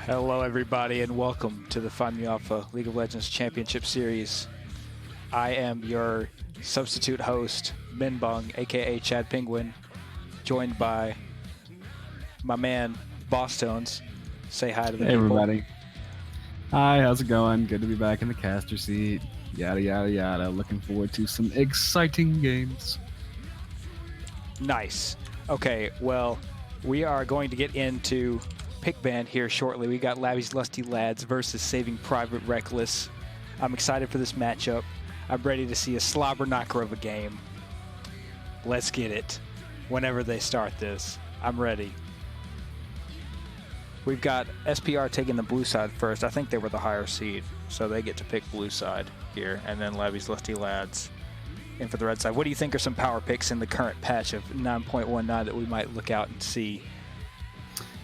Hello everybody and welcome to the Find Me Alpha League of Legends Championship Series. I am your substitute host, Minbung, aka Chad Penguin, joined by my man, Boss Tones. Say hi to the people. Everybody. Hi, how's it going? Good to be back in the caster seat. Yada, yada, yada. Looking forward to some exciting games. Nice. Okay, well, we are going to get into pick band here shortly. We got Labby's Lusty Lads versus Saving Private Reckless. I'm excited for this matchup. I'm ready to see a slobber knocker of a game. Let's get it. Whenever they start this, I'm ready. We've got SPR taking the blue side first. I think they were the higher seed, so they get to pick blue side here, and then Labby's Lusty Lads in for the red side. What do you think are some power picks in the current patch of 9.19 that we might look out and see?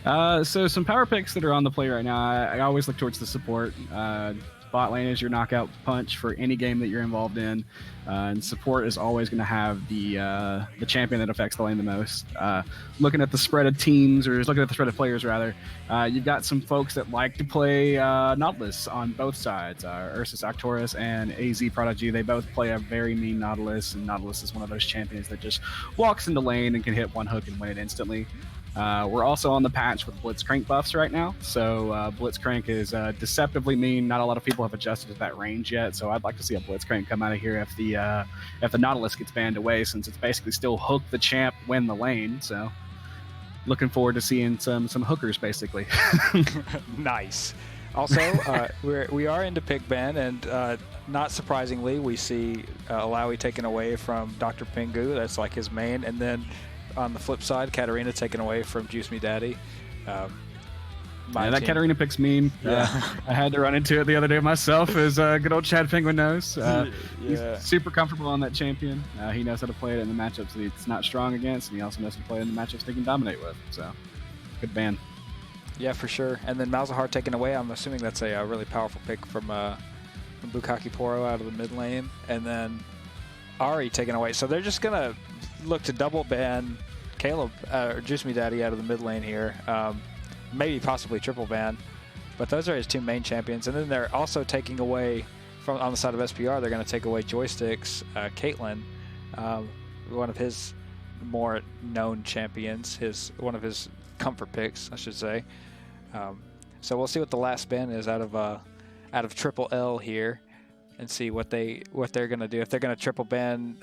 So some power picks that are on the play right now. I always look towards the support. Bot lane is your knockout punch for any game that you're involved in, and support is always going to have the champion that affects the lane the most. Looking at the spread of teams, or looking at the spread of players rather, you've got some folks that like to play Nautilus on both sides. Ursus Arcturus and AZ Prodigy, they both play a very mean Nautilus, and Nautilus is one of those champions that just walks into lane and can hit one hook and win it instantly. We're also on the patch with Blitzcrank buffs right now, so Blitzcrank is deceptively mean. Not a lot of people have adjusted to that range yet, so I'd like to see a Blitzcrank come out of here if the Nautilus gets banned away, since it's basically still hook the champ, win the lane. So looking forward to seeing some hookers basically. Nice. Also, we are into pick ban, and not surprisingly, we see Alawi taken away from Dr. Pingu. That's like his main, and then on the flip side, Katarina taken away from Juice Me Daddy. Yeah, that Katarina pick's mean. Yeah. I had to run into it the other day myself, as good old Chad Penguin knows. He's super comfortable on that champion. He knows how to play it in the matchups that he's not strong against, and he also knows how to play it in the matchups he can dominate with. So, good ban. Yeah, for sure. And then Malzahar taken away. I'm assuming that's a really powerful pick from Bukaki Poro out of the mid lane. And then Ari taken away. So they're just going to look to double ban Caleb or Juice Me Daddy out of the mid lane here. Maybe possibly triple ban. But those are his two main champions. And then they're also taking away, from on the side of SPR, they're going to take away Joysticks, Caitlyn, one of his more known champions, one of his comfort picks, I should say. So we'll see what the last ban is out of Triple L here, and see what they're gonna do. If they're gonna triple ban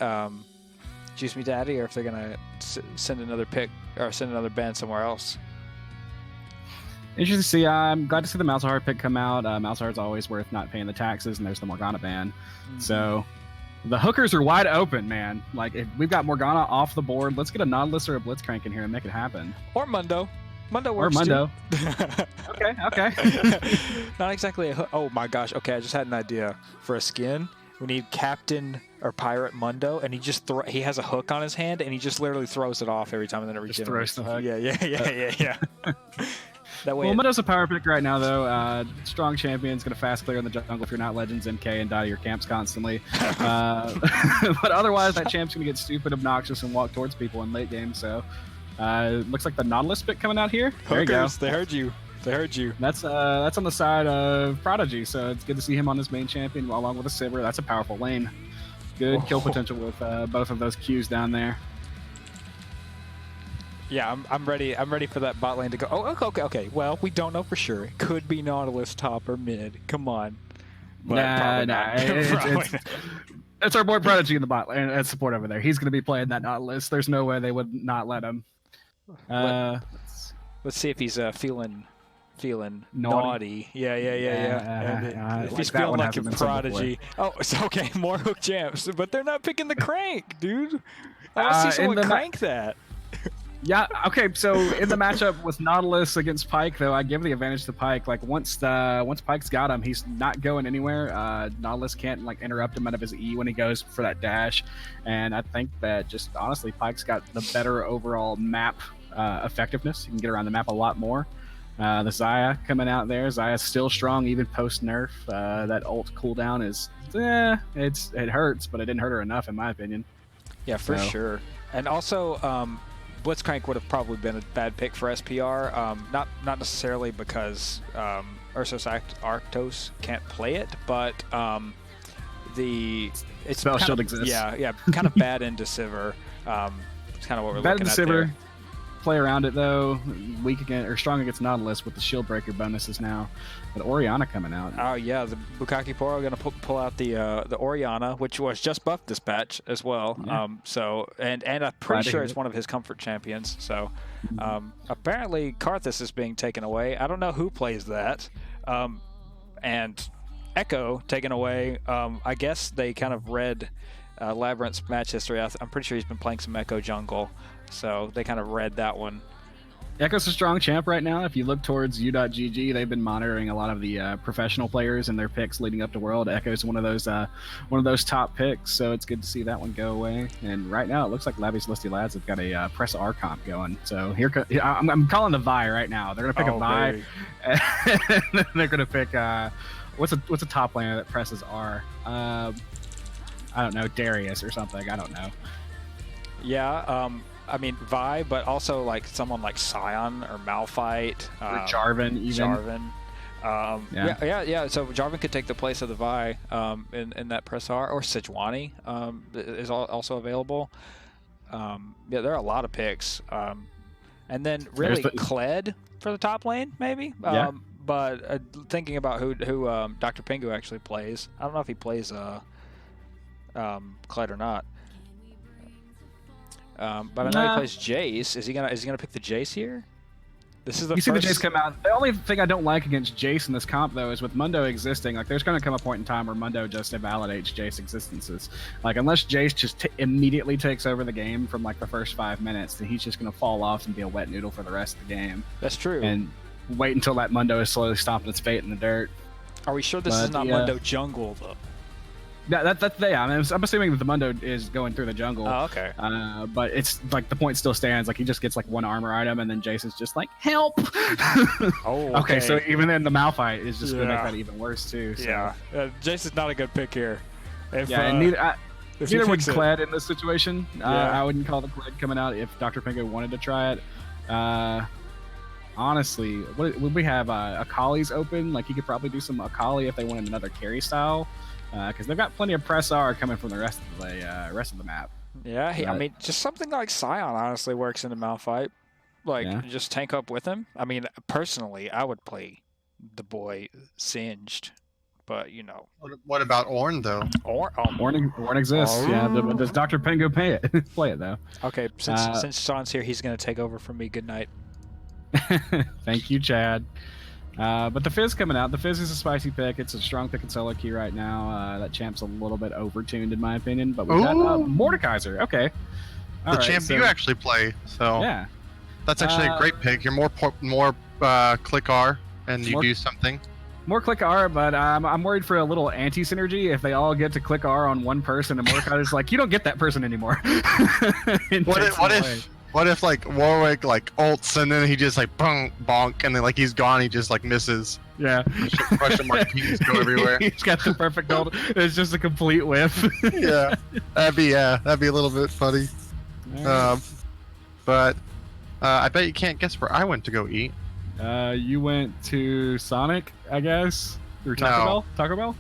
Juice Me Daddy, or if they're gonna send another pick or send another ban somewhere else. Interesting to see. I'm glad to see the Malzahar pick come out. Malzahar's always worth not paying the taxes, and there's the Morgana ban. Mm-hmm. So the hookers are wide open, man. Like, if we've got Morgana off the board, let's get a Nautilus or a Blitzcrank in here and make it happen. Or Mundo. Mundo works or Mundo. Too. Okay. Not exactly a hook. Oh my gosh. Okay, I just had an idea for a skin. We need Captain or Pirate Mundo, and he has a hook on his hand, and he just literally throws it off every time, and then it regenerates. Just throws the hook. Yeah. That way. Well, Mundo's a power pick right now, though. Strong champion's going to fast clear in the jungle if you're not Legends MK and die to your camps constantly. But otherwise, that champ's going to get stupid, obnoxious, and walk towards people in late game. So, looks like the Nautilus pick coming out here. There you go. They heard you. They heard you. That's on the side of Prodigy, so it's good to see him on his main champion along with a Sivir. That's a powerful lane. Good kill potential with both of those Qs down there. Yeah, I'm ready. I'm ready for that bot lane to go. Oh, okay. Well, we don't know for sure. It could be Nautilus top or mid. Come on. But nah. It's our boy Prodigy in the bot lane at support over there. He's going to be playing that Nautilus. There's no way they would not let him. Let's see if he's feeling naughty. Yeah. If he's feeling like a Prodigy. Oh, it's okay. More hook champs, but they're not picking the crank, dude. I want to see someone crank that. Yeah, okay, so in the matchup with Nautilus against Pyke, though, I give the advantage to Pyke. Like, once Pyke's got him, he's not going anywhere. Nautilus can't, like, interrupt him out of his E when he goes for that dash. And I think that just, honestly, Pyke's got the better overall map effectiveness. He can get around the map a lot more. The Xayah coming out there. Xayah's still strong, even post-nerf. That ult cooldown is, it hurts, but it didn't hurt her enough, in my opinion. Yeah, for sure. And also, Blitzcrank would have probably been a bad pick for SPR. Not necessarily because Ursus Arctos can't play it, but it's Spell kind Shield of, exists. Yeah, kind of bad into Sivir. It's kind of what we're Bad looking into at Sivir. there. Play around it though, weak against or strong against Nautilus with the shield breaker bonuses now. But Orianna coming out. Oh yeah, the Bukaki Poro going to pull out the Orianna, which was just buffed this patch as well. Yeah. And I'm pretty sure it's one of his comfort champions. So apparently Karthus is being taken away. I don't know who plays that. And Echo taken away. I guess they kind of read Labyrinth's match history. I'm pretty sure he's been playing some Echo jungle. So they kind of read that one. Echo's a strong champ right now. If you look towards U.GG, they've been monitoring a lot of the professional players and their picks leading up to World. Echo's one of those top picks, so it's good to see that one go away. And right now, it looks like Labby's Lusty Lads have got a Press R comp going. So I'm calling the Vi right now. They're gonna pick a Vi, and they're gonna pick what's a top laner that presses R? I don't know, Darius or something. I don't know. Yeah. I mean, Vi, but also like someone like Scion or Malphite. Or Jarvan, even. Jarvan. Yeah. So Jarvan could take the place of the Vi in that press R, or Sejuani is also available. Yeah, there are a lot of picks. And then really Kled for the top lane, maybe. Yeah. But thinking about who Dr. Pingu actually plays, I don't know if he plays Kled or not. But I know he plays Jace. Is he gonna pick the Jace here? This is the you see the Jace come out. The only thing I don't like against Jace in this comp though is with Mundo existing. Like there's gonna come a point in time where Mundo just invalidates Jace existences. Like unless Jace just immediately takes over the game from like the first 5 minutes, then he's just gonna fall off and be a wet noodle for the rest of the game. That's true. And wait until that Mundo is slowly stomping its fate in the dirt. Are we sure this is not Mundo jungle though? Yeah, I mean, I'm assuming that the Mundo is going through the jungle. Oh, okay. But it's like the point still stands. Like he just gets like one armor item, and then Jason's just like, "Help!" Oh, okay. So even then, the Malphite is just gonna make that even worse too. So. Yeah, Jason's not a good pick here. And neither would Kled in this situation. I wouldn't call the Kled coming out if Dr. Pingu wanted to try it. Honestly, would we have Akali's open? Like he could probably do some Akali if they wanted another carry style. Because they've got plenty of press R coming from the rest of the map. Yeah, I mean, just something like Scion honestly works in a Malphite. Like, just tank up with him. I mean, personally, I would play the boy Singed, but you know. What about Ornn though? Ornn exists. Yeah, does Dr. Pingu play it though? Okay, since Sean's here, he's gonna take over from me. Good night. Thank you, Chad. But the Fizz coming out. The Fizz is a spicy pick. It's a strong pick in solo queue right now. That champ's a little bit overtuned in my opinion. But we got Mordekaiser. Okay. The champ you actually play. So yeah, that's actually a great pick. You're more click R and you do something. More click R, but I'm worried for a little anti-synergy if they all get to click R on one person and Mordekaiser's like, you don't get that person anymore. What if like Warwick like ults and then he just like bonk and then like he's gone, he just like misses. Yeah. Question mark keys go everywhere. He's got the perfect ult. It's just a complete whiff. Yeah. That'd be a little bit funny. But I bet you can't guess where I went to go eat. You went to Sonic, I guess? Or Taco Bell? Taco Bell?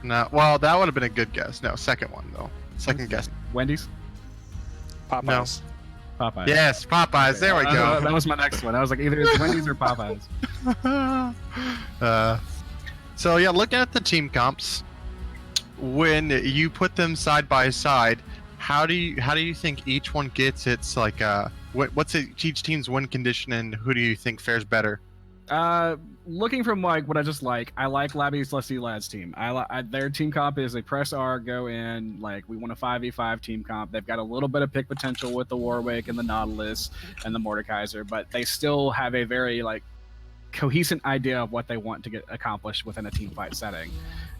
No. Well, that would have been a good guess. No, second one though. Second guess. Wendy's? Popeyes. No. Popeyes. Yes, Popeyes. Okay. There we go. That was my next one. I was like, either it's Wendy's or Popeyes. So yeah, looking at the team comps, when you put them side by side, how do you think each one gets its like what's each team's win condition and who do you think fares better? Looking from like what I just like, I like Labby's Lusty Lads team. Their team comp is a press R, go in, like we want a 5v5 team comp. They've got a little bit of pick potential with the Warwick and the Nautilus and the Mordekaiser, but they still have a very like cohesive idea of what they want to get accomplished within a team fight setting.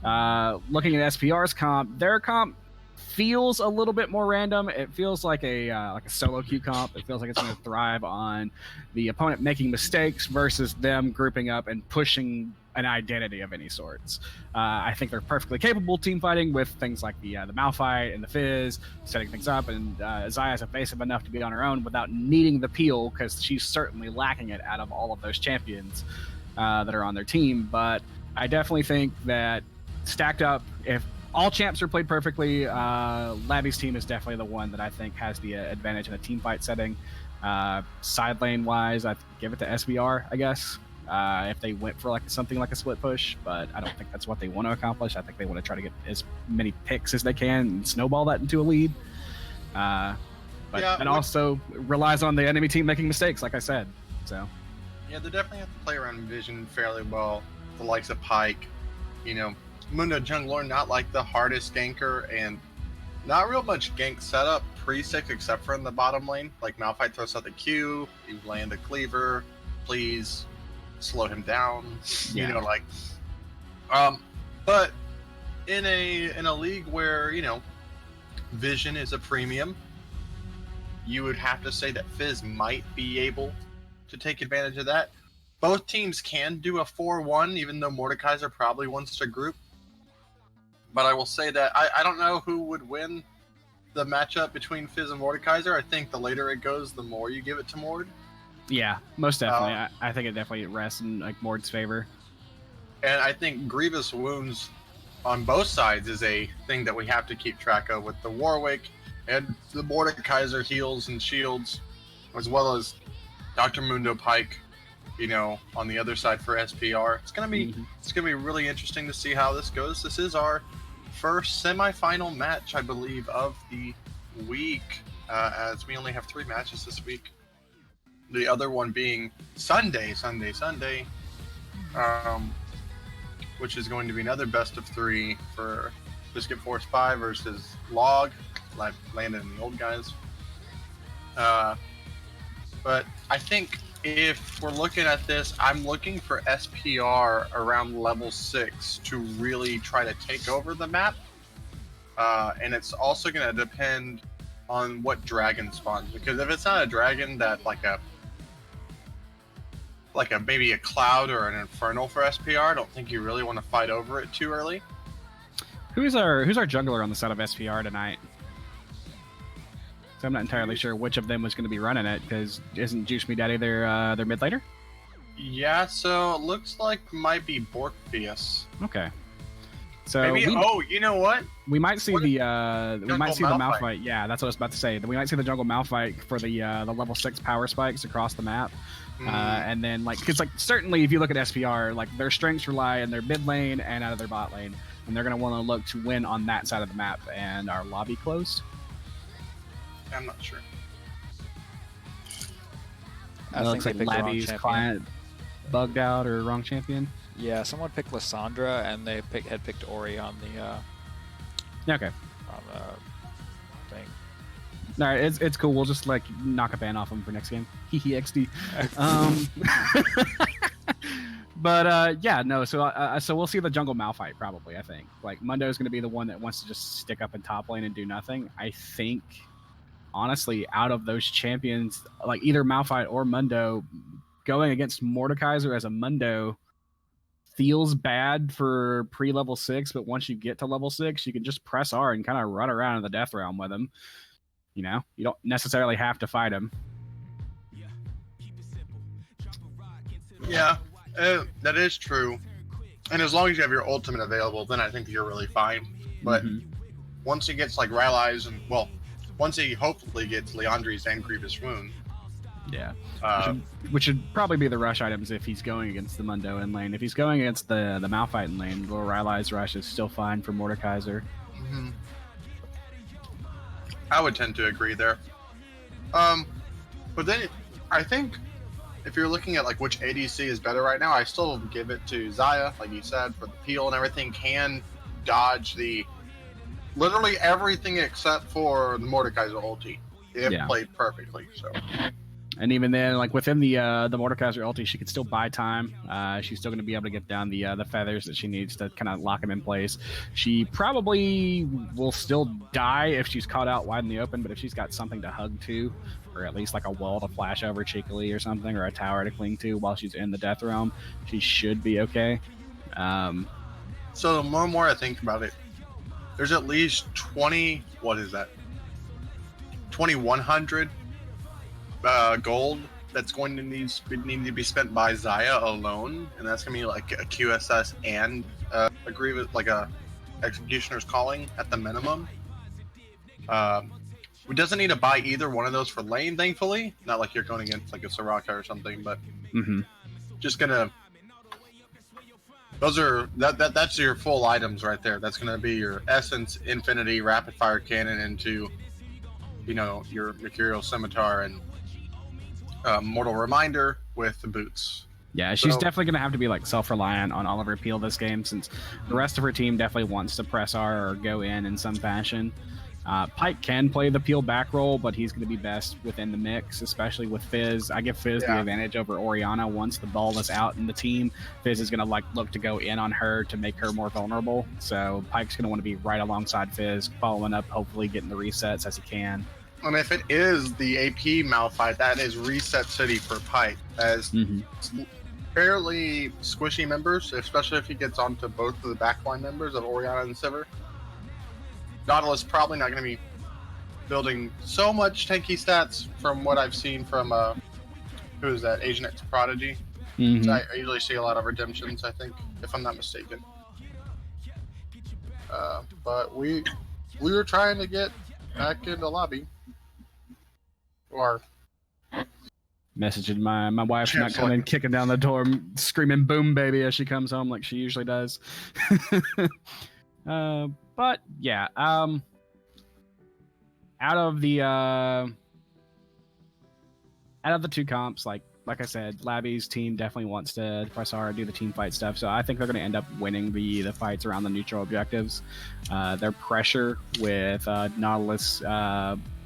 Looking at SPR's comp, their comp feels a little bit more random. It feels like a solo queue comp. It feels like it's going to thrive on the opponent making mistakes versus them grouping up and pushing an identity of any sorts. I think they're perfectly capable team fighting with things like the Malphite and the Fizz, setting things up, and Zaya's evasive enough to be on her own without needing the peel, because she's certainly lacking it out of all of those champions that are on their team. But I definitely think that stacked up, if all champs are played perfectly, Lavi's team is definitely the one that I think has the advantage in a team fight setting. Side lane wise, I'd give it to SPR, I guess, if they went for something like a split push, but I don't think that's what they want to accomplish. I think they want to try to get as many picks as they can and snowball that into a lead. But it also relies on the enemy team making mistakes, like I said. So yeah, they definitely have to play around Vision fairly well. The likes of Pyke, Mundo Jungler, not like the hardest ganker, and not real much gank setup pre-6 except for in the bottom lane. Like Malphite throws out the Q, you land a cleaver, please slow him down. Yeah. But in a league where, Vision is a premium, you would have to say that Fizz might be able to take advantage of that. Both teams can do a 4-1, even though Mordekaiser probably wants to group. But I will say that I don't know who would win the matchup between Fizz and Mordekaiser. I think the later it goes, the more you give it to Mord. Yeah, most definitely. I think it definitely rests in Mord's favor. And I think Grievous wounds on both sides is a thing that we have to keep track of with the Warwick and the Mordekaiser heals and shields, as well as Dr. Mundo Pyke, on the other side for SPR. It's gonna be really interesting to see how this goes. This is our first semifinal match, I believe, of the week, as we only have 3 matches this week. The other one being Sunday, which is going to be another best of 3 for Biscuit Force 5 versus Log, Landon and the old guys. But I think if we're looking at this, I'm looking for SPR around level 6 to really try to take over the map. And it's also going to depend on what dragon spawns, because if it's not a dragon that like a maybe a cloud or an infernal for SPR, I don't think you really want to fight over it too early. Who's our jungler on the side of SPR tonight? So I'm not entirely sure which of them was going to be running it, because isn't Juice Me Daddy their mid laner? Yeah, so it looks like might be Borkfius. Okay. So maybe. You know what? We might see the Malphite. Malphite. Yeah, that's what I was about to say. We might see the jungle Malphite for the level 6 power spikes across the map. And then because certainly if you look at SPR, their strengths rely in their mid lane and out of their bot lane, and they're going to want to look to win on that side of the map. And our lobby closed. I'm not sure. I think they picked the wrong champion. Client bugged out or wrong champion. Yeah, someone picked Lissandra, and they had picked Ori on the Okay. on the thing. All right, it's cool. We'll just knock a ban off him for next game. Hehe XD. But yeah, no. So we'll see the jungle Malphite probably. I think Mundo is going to be the one that wants to just stick up in top lane and do nothing. I think honestly, out of those champions, either Malphite or Mundo, going against Mordekaiser as a Mundo feels bad for pre-level 6, but once you get to level 6, you can just press R and kind of run around in the death realm with him. You don't necessarily have to fight him. Yeah, that is true. And as long as you have your ultimate available, then I think you're really fine. But once he gets Rylai's once he hopefully gets Leandri's and Grievous Wound. Yeah. Which should probably be the rush items if he's going against the Mundo in lane. If he's going against the Malphite in lane, Lord Rylai's rush is still fine for Mordekaiser. I would tend to agree there. But then I think if you're looking at which ADC is better right now, I still give it to Xayah, like you said, for the peel and everything, can dodge literally everything except for the Mordekaiser ulti. It played perfectly. So. And even then, within the Mordekaiser ulti, she could still buy time. She's still going to be able to get down the feathers that she needs to kind of lock him in place. She probably will still die if she's caught out wide in the open, but if she's got something to hug to, or at least a wall to flash over cheekily or something, or a tower to cling to while she's in the death realm, she should be okay. So the more and more I think about it, there's at least 2,100 gold that's going to need to be spent by Zaya alone, and that's gonna be like a QSS and agree with like a Executioner's Calling at the minimum. We doesn't need to buy either one of those for lane, thankfully. Not like you're going against like a Soraka or something, but just gonna. Those are that's your full items right there. That's gonna be your Essence, Infinity, Rapid Fire Cannon into, you know, your Mercurial Scimitar and Mortal Reminder with the boots. Yeah, she's definitely going to have to be like self-reliant on Oliver Peel this game, since the rest of her team definitely wants to press R or go in some fashion. Pike can play the Peel back roll, but he's going to be best within the mix, especially with Fizz. I give Fizz the advantage over Orianna. Once the ball is out in the team, Fizz is going to like look to go in on her to make her more vulnerable. So Pike's going to want to be right alongside Fizz, following up, hopefully getting the resets as he can. And if it is the AP Malphite, that is reset city for Pike, as fairly squishy members, especially if he gets onto both of the backline members of Orianna and Sivir. Nautilus probably not going to be building so much tanky stats from what I've seen from who is that, Asian X Prodigy. So I usually see a lot of redemptions, I think, if I'm not mistaken. But we were trying to get back in the lobby. Or messaging my wife not coming, kicking down the door, screaming "boom, baby" as she comes home like she usually does. But yeah, out of the two comps, like I said, Labby's team definitely wants to press R and do the team fight stuff. So I think they're going to end up winning the fights around the neutral objectives. Their pressure with Nautilus,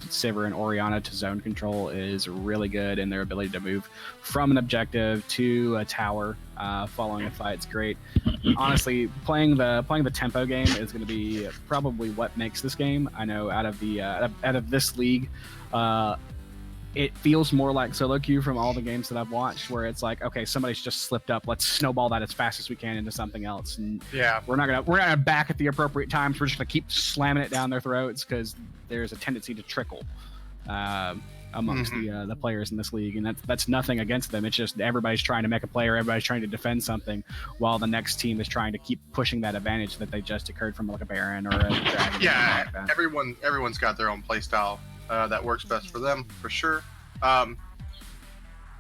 Sivir, and Orianna to zone control is really good, and their ability to move from an objective to a tower following a fight is great. Honestly, playing the tempo game is going to be probably what makes this game. I know out of this league, it feels more like solo queue from all the games that I've watched, where it's like, okay, somebody's just slipped up. Let's snowball that as fast as we can into something else. And we're not gonna back at the appropriate times. We're just gonna keep slamming it down their throats because there's a tendency to trickle amongst the players in this league, and that's nothing against them. It's just everybody's trying to make a play, or everybody's trying to defend something, while the next team is trying to keep pushing that advantage that they just occurred from like a Baron or a Dragon. Yeah, everyone's got their own play style that works best for them, for sure.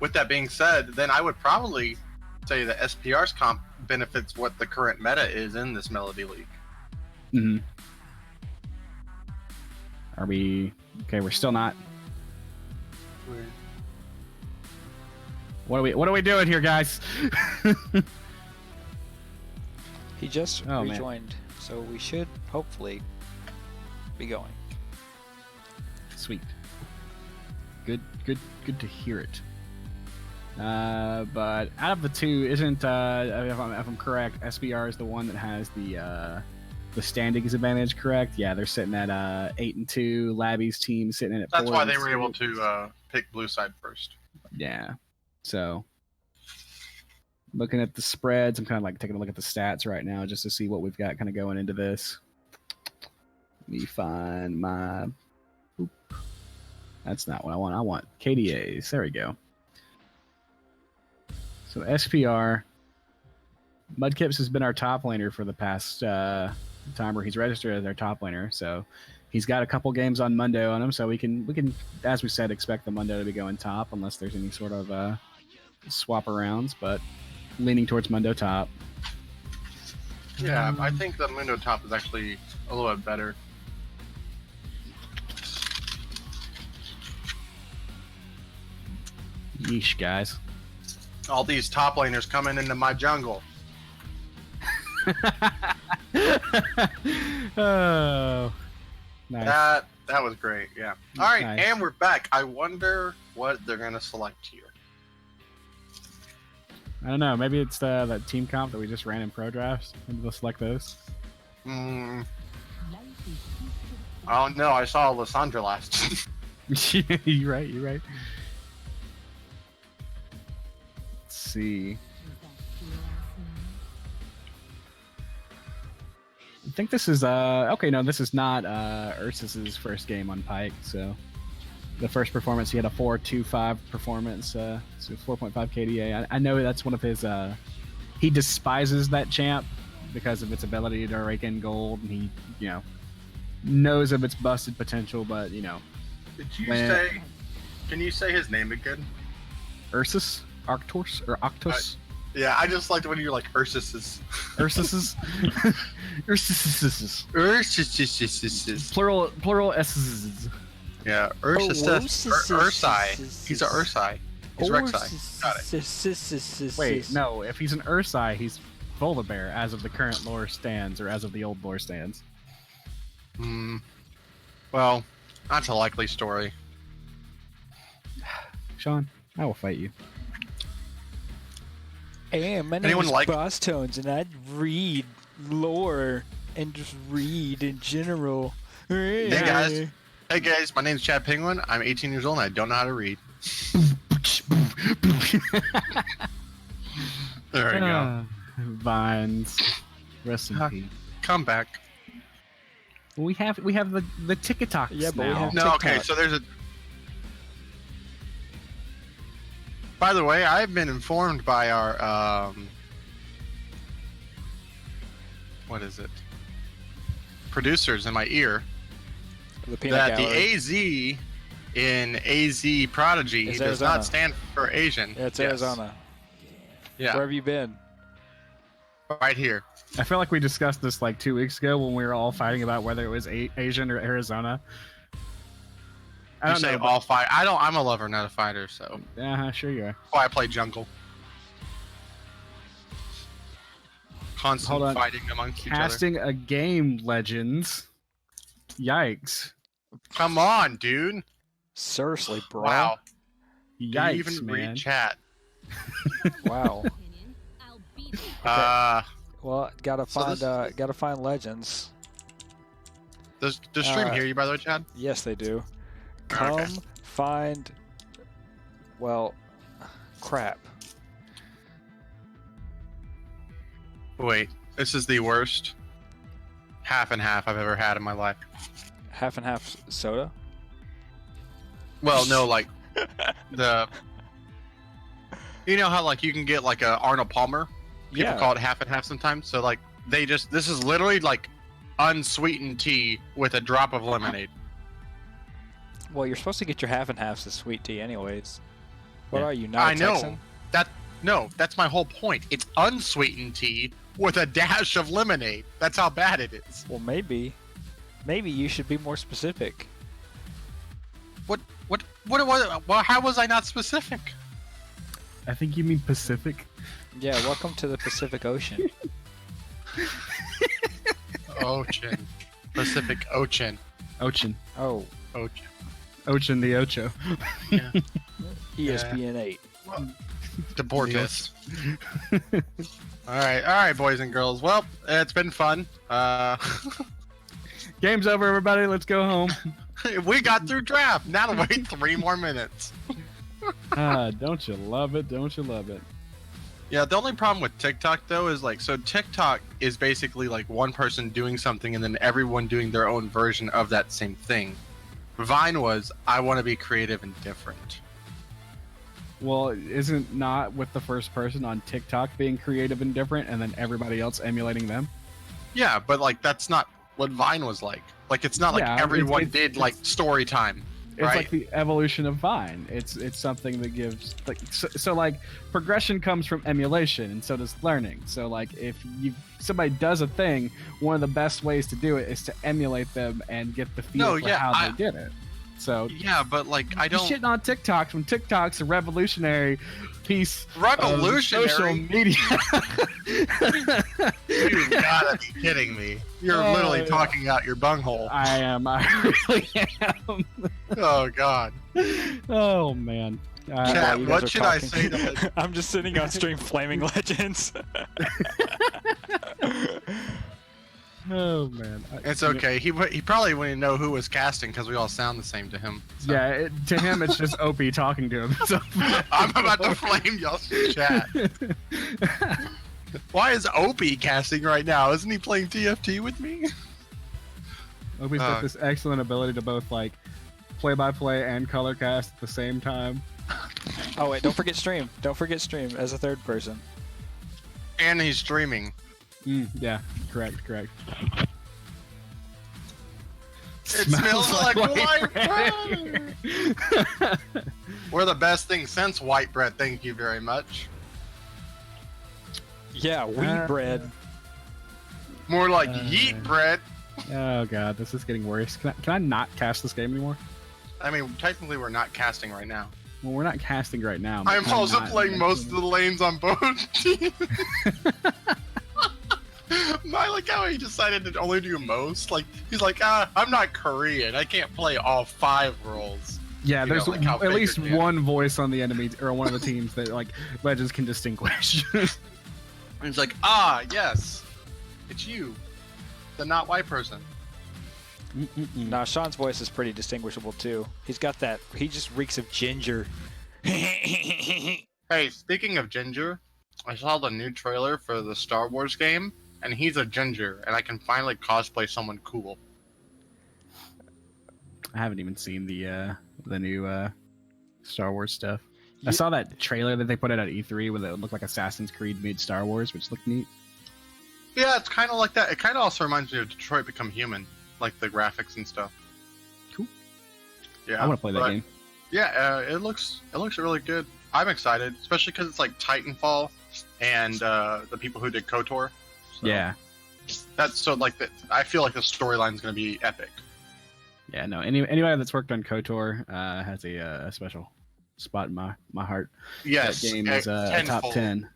With that being said, then I would probably say that SPR's comp benefits what the current meta is in this Melody League. Are we okay? We're still not. What are we doing here, guys? He just rejoined, so we should hopefully be going. Sweet. Good to hear it. But out of the two, isn't if I'm correct, SPR is the one that has the standings advantage, correct? Yeah, they're sitting at 8-2. Labby's team sitting at 4. That's why they were able to pick blue side first. Yeah. So looking at the spreads, I'm kind of like taking a look at the stats right now just to see what we've got kind of going into this. Let me find my. Oop. That's not what I want. I want KDAs. There we go. So SPR, Mudkips has been our top laner for the past time where he's registered as our top laner. So he's got a couple games on Mundo on him. So we can, as we said, expect the Mundo to be going top unless there's any sort of swap arounds. But leaning towards Mundo top. Yeah, I think the Mundo top is actually a little bit better. Yeesh, guys. All these top laners coming into my jungle. Oh, nice. That was great, yeah. All right, Nice. And we're back. I wonder what they're going to select here. I don't know. Maybe it's that team comp that we just ran in pro drafts. Maybe they'll select those. Oh, no, I saw Lissandra last. You're right. Let's see. think this is okay. No, this is not Ursus's first game on Pike. So the first performance, he had a 4.25 performance, so 4.5 KDA. I know that's one of his. He despises that champ because of its ability to rake in gold, and he, knows of its busted potential. But Did you say? Can you say his name again? Ursus, Arctos, or Octos? Yeah, I just liked when you're like Ursus's. Ursus's, Ursus's, Ursus's. plural S's. Yeah, Ursus. Ursai. He's a Ursai. He's Rek'Sai. Got it. Wait, no. If he's an Ursai, he's Volibear as of the current lore stands, or as of the old lore stands. Well, that's a likely story. Sean, I will fight you. Hey, my name is Boss Tones, and I read lore and just read in general. Hey guys, my name's Chad Penguin. I'm 18 years old and I don't know how to read. There we go. Vines. Rest in peace. Come back. We have the TikToks Yeah, but now. we have No, okay, TikTok. so there's a... By the way, I've been informed by our, what is it? Producers in my ear The peanut that gallery. the AZ in AZ Prodigy It's does Arizona. not stand for Asian. Yeah, it's Yes. Arizona. Yeah, Where have you been? right here. I feel like we discussed this like 2 weeks ago when we were all fighting about whether it was Asian or Arizona. I You don't say know. all fight. I'm a lover, not a fighter, so Yeah, sure you are. that's why I play jungle. Constant Hold on. fighting amongst each other. Casting a game, Legends. Yikes. Come on, dude. Seriously, bro. Wow. Do you Yikes, even man. read chat? Wow. Well, gotta So find this- gotta find legends. Does stream hear you, by the way, Chad? Yes, they do. Okay. Come find. Well, crap. Wait, this is the worst half and half I've ever had in my life. Half and half soda. Well, no, like the. You know how like you can get like a Arnold Palmer? People Yeah. call it half and half sometimes. So like this is literally like unsweetened tea with a drop of lemonade. Well, you're supposed to get your half and halves of sweet tea, anyways. What Yeah. are you, not a I know. Texan? That's my whole point. It's unsweetened tea with a dash of lemonade. That's how bad it is. Well, maybe you should be more specific. What? Well, how was I not specific? I think you mean Pacific. Yeah, welcome to the Pacific Ocean. Ocean. Pacific Ocean. Ochin. Oh, Ocean. Ochin the Ocho. ESPN 8. Deportes. All right, boys and girls. Well, it's been fun. Game's over, everybody. Let's go home. We got through draft. Now to wait 3 more minutes. Don't you love it? Don't you love it? Yeah, the only problem with TikTok though is like, so TikTok is basically like one person doing something and then everyone doing their own version of that same thing. Vine was, I want to be creative and different. Well, isn't not with the first person on TikTok being creative and different, and then everybody else emulating them? Yeah, but like that's not what Vine was like. Like it's not like Yeah, everyone it's- did like story time. It's Right. like the evolution of Vine. It's something that gives like so like progression comes from emulation, and so does learning. So like if somebody does a thing, one of the best ways to do it is to emulate them and get the feel for how they did it. So Yeah, but like I you're don't. shitting on TikTok when TikTok's a revolutionary piece Revolutionary? of social media. You gotta be kidding me. You're Oh, literally yeah. talking out your bunghole. I am. I really am. Oh god. Oh man. Chat, While you guys what are should I talking. say to I'm just sitting on stream flaming legends. Oh man. It's okay. He probably wouldn't know who was casting because we all sound the same to him. So. Yeah, to him it's just Opie talking to him. So. I'm about to flame y'all's chat. Why is Opie casting right now? Isn't he playing TFT with me? Opie's got this excellent ability to both like play-by-play and color cast at the same time. Oh wait, don't forget stream. Don't forget stream as a third person. And he's streaming. Yeah, correct. It smells like white bread. We're the best thing since white bread. Thank you very much. Yeah, wheat bread. More like yeet bread. Oh god, this is getting worse. Can I not cast this game anymore? I mean, technically we're not casting right now. Well, we're not casting right now. but I'm can I also not playing most of eventually? the lanes on both teams. I like how he decided to only do most. Like he's like, I'm not Korean. I can't play all 5 roles. Yeah, You there's know, like how at least Faker can. one voice on the enemy or one of the teams that like Legends can distinguish. And he's like, yes, it's you, the not white person. Nah, Sean's voice is pretty distinguishable too. He's got that. He just reeks of ginger. Hey, speaking of ginger, I saw the new trailer for the Star Wars game, and he's a ginger, and I can finally cosplay someone cool. I haven't even seen the new Star Wars stuff. I saw that trailer that they put out at E3 where it looked like Assassin's Creed meets Star Wars, which looked neat. Yeah, it's kind of like that. It kind of also reminds me of Detroit Become Human, like the graphics and stuff. Cool. Yeah, I want to play that game. Yeah, it looks really good. I'm excited, especially because it's like Titanfall and the people who did KOTOR. So Yeah. that's so like that. I feel like the storyline's gonna be epic. Yeah, no. Anybody that's worked on KOTOR has a special spot in my heart. Yes, That game is a top 10.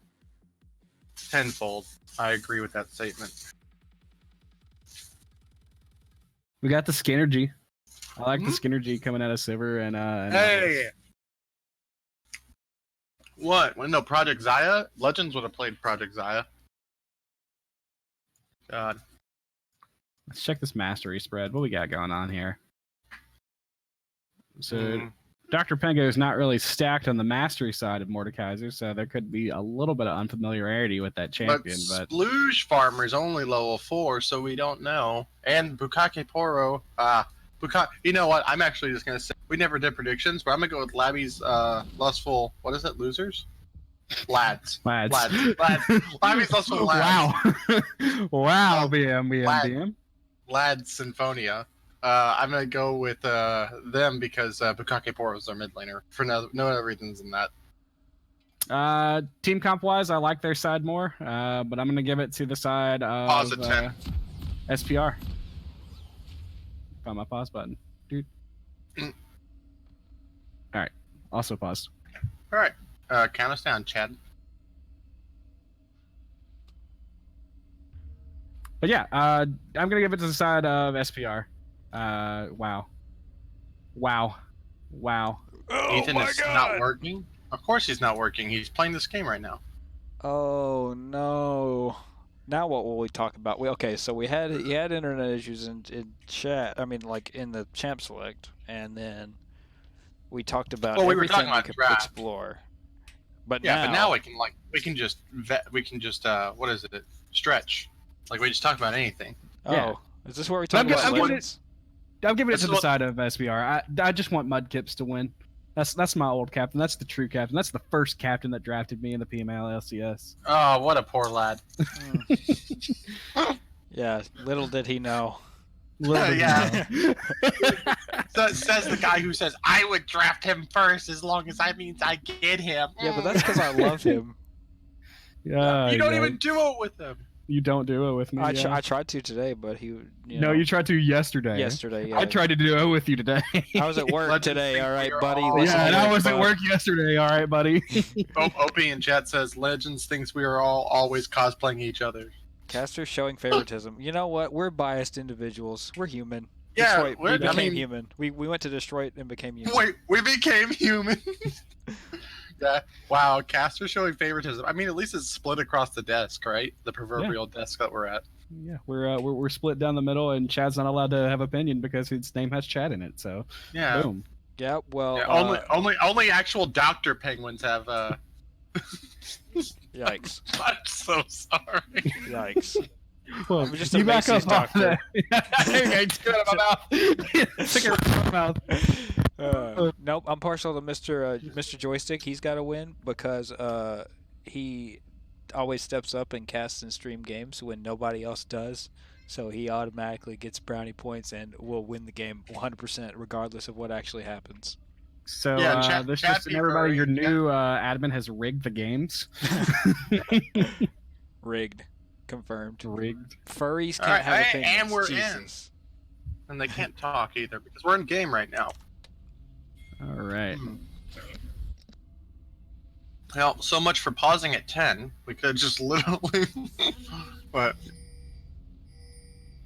Tenfold. I agree with that statement. We got the Skinnergy. I like the Skinnergy coming out of Silver and Hey. What? Well, no, Project Zaya? Legends would have played Project Zaya. God. Let's check this mastery spread. What we got going on here? So Dr. Pengo is not really stacked on the mastery side of Mordekaiser, so there could be a little bit of unfamiliarity with that champion. But Splooge Farmer's only level 4, so we don't know. And Bukake Poro, you know what? I'm actually just gonna say we never did predictions, but I'm gonna go with Labby's lustful. What is it? Losers? Lads. Labby's lustful lads. Wow, BM. Lad Symphonia. I'm gonna go with them because Bukake Poro is their mid laner for no other reasons than that. Team comp wise, I like their side more, but I'm gonna give it to the side of Pause at 10. SPR. Found my pause button, dude. All right, also paused. All right, count us down, Chad. But yeah, I'm gonna give it to the side of SPR. Wow. Ethan is not working. Of course he's not working. He's playing this game right now. Oh no! Now what will we talk about? So he had internet issues in chat. I mean, like in the champ select, and then we talked about Well, we were everything talking about we could draft. explore. But Yeah, but now we can just what is it? Stretch. Like we just talk about anything. Yeah. Oh, is this where we talk I'm about giving legends? I'm giving it This to is the what- side of SPR. I just want Mudkips to win. That's my old captain. That's the true captain. That's the first captain that drafted me in the PML LCS. Oh, what a poor lad. Yeah, little did he know. Yeah. So says the guy who says I would draft him first as long as that means I get him. Yeah, but that's because I love him. Yeah, You don't even do it with him. You don't do it with me. I tried to today, but he. No, you tried to yesterday. Yesterday, yeah. I tried to do it with you today. I was at work Legends today. think All right, we are buddy. all- listen Yeah, and to I this, was at bud. work yesterday. All right, buddy. Opie in chat says Legends thinks we are all always cosplaying each other. Caster showing favoritism. You know what? We're biased individuals. We're human. Yeah, Detroit, we I became mean- human. We went to Detroit and became human. Wait, we became human. Yeah. Wow, Caster showing favoritism. I mean, at least it's split across the desk, right? The proverbial desk that we're at. Yeah, we're split down the middle, and Chad's not allowed to have opinion because his name has Chad in it. So, Yeah. boom. Yeah. Well. Yeah, only actual Dr. Penguins have Yikes. I'm so sorry. Yikes. Well, I'm just a you back Macy's up off doctor. that. Okay, took it out of my mouth. Took it out of my mouth. Nope, I'm partial to Mr. Joystick. He's got to win because he always steps up and casts and stream games when nobody else does. So he automatically gets brownie points and will win the game 100% regardless of what actually happens. So Yeah, this just everybody, your new admin has rigged the games. Rigged. Confirmed. Rigged. Furries can't have opinions. And we're Jesus. in. And they can't talk either because we're in game right now. All right. Well, so much for pausing at 10. We could just literally... But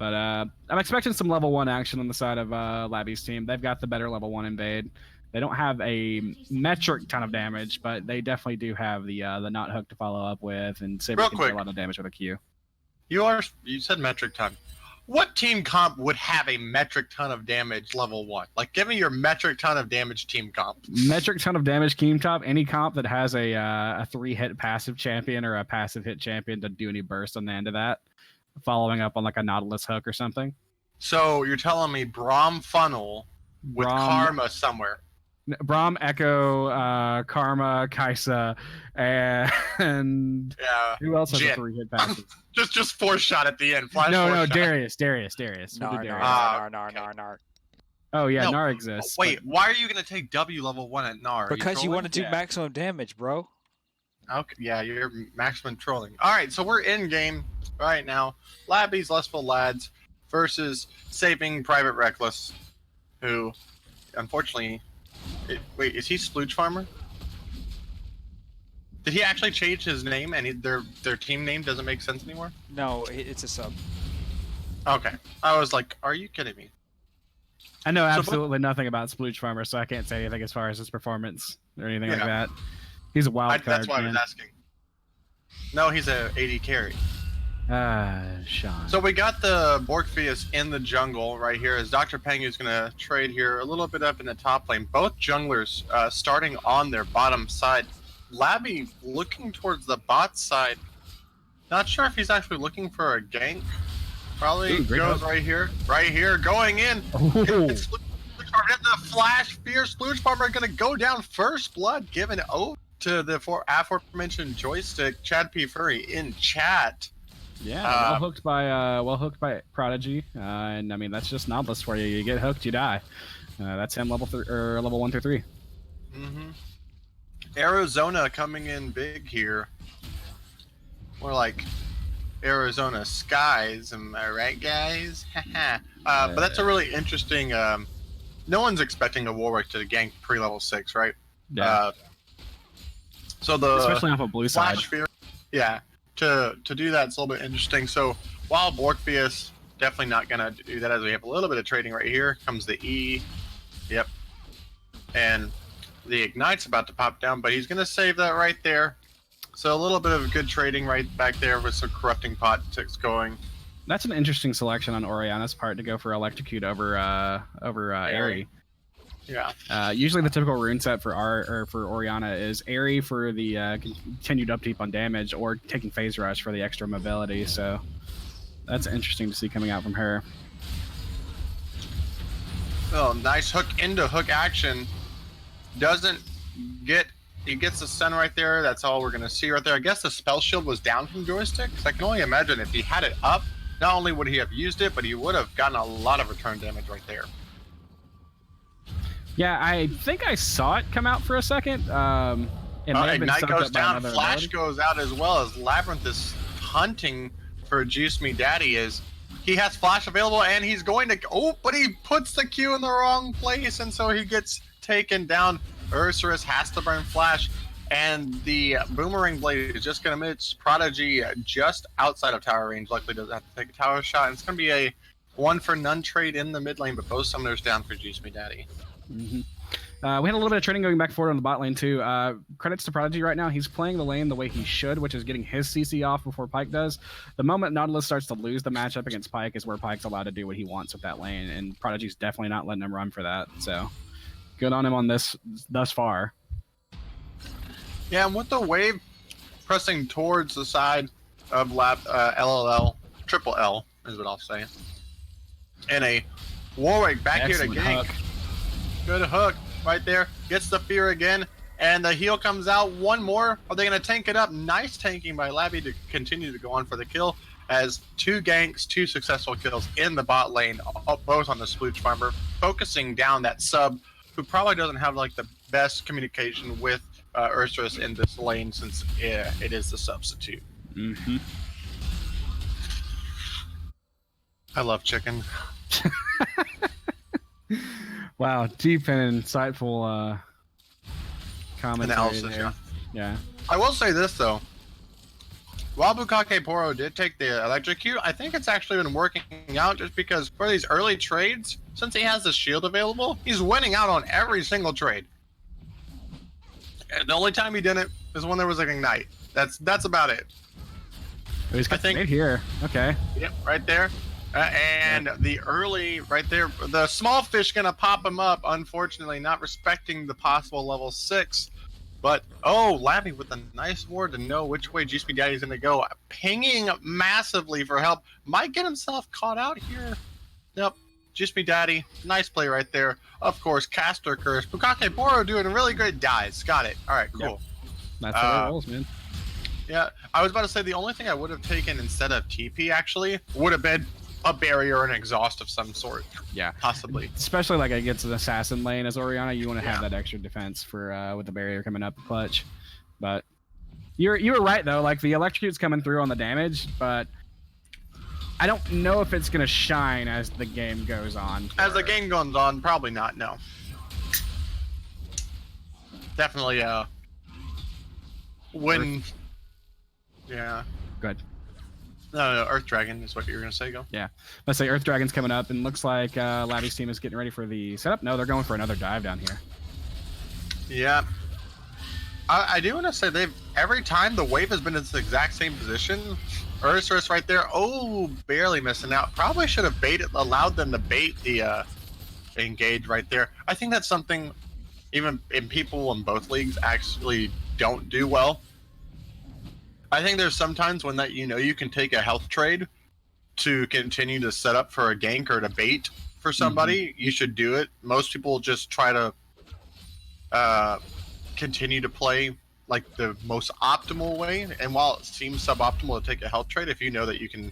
I'm expecting some level 1 action on the side of Labby's team. They've got the better level 1 invade. They don't have a metric ton of damage, but they definitely do have the not hook to follow up with, and Saber can do a lot of damage with a Q. You said metric ton. What team comp would have a metric ton of damage level 1? Like, give me your metric ton of damage team comp. Metric ton of damage team comp. Any comp that has a 3-hit passive champion or a passive hit champion to do any burst on the end of that, following up on like a Nautilus hook or something. So you're telling me Braum funnel with Karma somewhere? Braum, Echo, Karma, Kaisa, and who else has a 3-hit passive? just force shot at the end. Flash No, shot. Darius. Nar. Oh yeah, No. Nar exists. Wait, why are you gonna take W level 1 at Nar? Because you want to do maximum damage, bro. Okay, yeah, you're maximum trolling. All right, so we're in game right now. Labby's Lustful Lads versus Saving Private Reckless, who, unfortunately, wait, is he Splooge Farmer? Did he actually change his name and their team name doesn't make sense anymore? No, it's a sub. Okay, I was like, are you kidding me? I know absolutely nothing about Splooge Farmer, so I can't say anything as far as his performance or anything like that. He's a wild card. That's why I was asking. No, he's a AD carry. Sean. So we got the Borgpheus in the jungle right here as Dr. Pengu's going to trade here a little bit up in the top lane. Both junglers starting on their bottom side. Labby looking towards the bot side. Not sure if he's actually looking for a gank. Probably goes right here. Right here, going in. It's the Flash Fierce Splooge Farmer going to go down first blood, given over to the aforementioned joystick, Chad P. Furry in chat. Yeah, well hooked by Prodigy, and I mean that's just Nautilus for you. You get hooked, you die. That's him level 1 through 3. Mm-hmm. Arizona coming in big here. More like Arizona skies, am I right, guys? But that's a really interesting. No one's expecting a Warwick to gank pre-level 6, right? Yeah. So the especially off a blue side. Flash yeah. To do that, it's a little bit interesting. So while Borgpheus definitely not gonna do that, as we have a little bit of trading right here. Comes the E, yep, and the Ignite's about to pop down, but he's gonna save that right there. So a little bit of good trading right back there with some corrupting pot ticks going. That's an interesting selection on Oriana's part to go for Electrocute over Airy. Yeah. Usually the typical rune set for Oriana is Airy for the continued upkeep on damage, or taking Phase Rush for the extra mobility. So that's interesting to see coming out from her. Oh, nice hook into hook action. Doesn't get. He gets the stun right there. That's all we're gonna see right there. I guess the spell shield was down from joystick. I can only imagine if he had it up, not only would he have used it, but he would have gotten a lot of return damage right there. Yeah, I think I saw it come out for a second. Ignite goes down, Flash goes out as well, as Labyrinth is hunting for Juice Me Daddy. He has Flash available and he's going to, but he puts the Q in the wrong place, and so he gets taken down. Ursurus has to burn Flash, and the Boomerang Blade is just going to miss Prodigy just outside of tower range. Luckily doesn't have to take a tower shot, and it's going to be a 1-for-none trade in the mid lane, but both summoners down for Juice Me Daddy. Mm-hmm. We had a little bit of trading going back and forth on the bot lane too. Credits to Prodigy right now. He's playing the lane the way he should, which is getting his CC off before Pyke does. The moment Nautilus starts to lose the matchup against Pyke is where Pyke's allowed to do what he wants with that lane, and Prodigy's definitely not letting him run for that. So good on him on this thus far. Yeah, and with the wave, pressing towards the side of LLL, triple L is what I'll say. And a Warwick back Excellent here to gank. hook. Good hook right there. Gets the fear again. And the heal comes out. One more. Are they going to tank it up? Nice tanking by Labby to continue to go on for the kill. As 2 ganks, 2 successful kills in the bot lane, both on the Splooch Farmer, focusing down that sub who probably doesn't have like the best communication with Ursus in this lane since it is the substitute. Mm-hmm. I love chicken. Wow, deep and insightful commentary Analysis, there. Yeah. I will say this though. While Bukake Poro did take the electrocute, I think it's actually been working out just because for these early trades, since he has the shield available, he's winning out on every single trade. And the only time he didn't is when there was like ignite. That's about it. Oh, he's got I think right here. Okay. Yep, right there. And the early right there, the small fish gonna pop him up. Unfortunately, not respecting the possible level 6. But oh, Labby with a nice ward to know which way GSP Daddy's gonna go, pinging massively for help. Might get himself caught out here. Yep, GSP Daddy, nice play right there. Of course, caster curse. Bukake Poro doing a really great dives. Got it. All right, cool. Yep. That's how it rolls, man. Yeah, I was about to say the only thing I would have taken instead of TP actually would have been a barrier or an exhaust of some sort. Yeah, possibly. Especially like against an assassin lane as Orianna, you want to have Yeah. that extra defense for with the barrier coming up the clutch. But you were right though. Like the electrocute's coming through on the damage, but I don't know if it's gonna shine as the game goes on. As the game goes on, probably not. No. Definitely. When. Yeah. Good. No, Earth Dragon is what you were gonna say. Go. Yeah. Let's say Earth Dragon's coming up, and looks like Labby's team is getting ready for the setup. No, they're going for another dive down here. Yeah. I do want to say every time the wave has been in the exact same position. Ursus right there. Oh, barely missing out. Probably should have allowed them to bait the engage right there. I think that's something even in people in both leagues actually don't do well. I think there's sometimes when that you can take a health trade to continue to set up for a gank or to bait for somebody. You should do it. Most people just try to continue to play like the most optimal way. And while it seems suboptimal to take a health trade, if you know that you can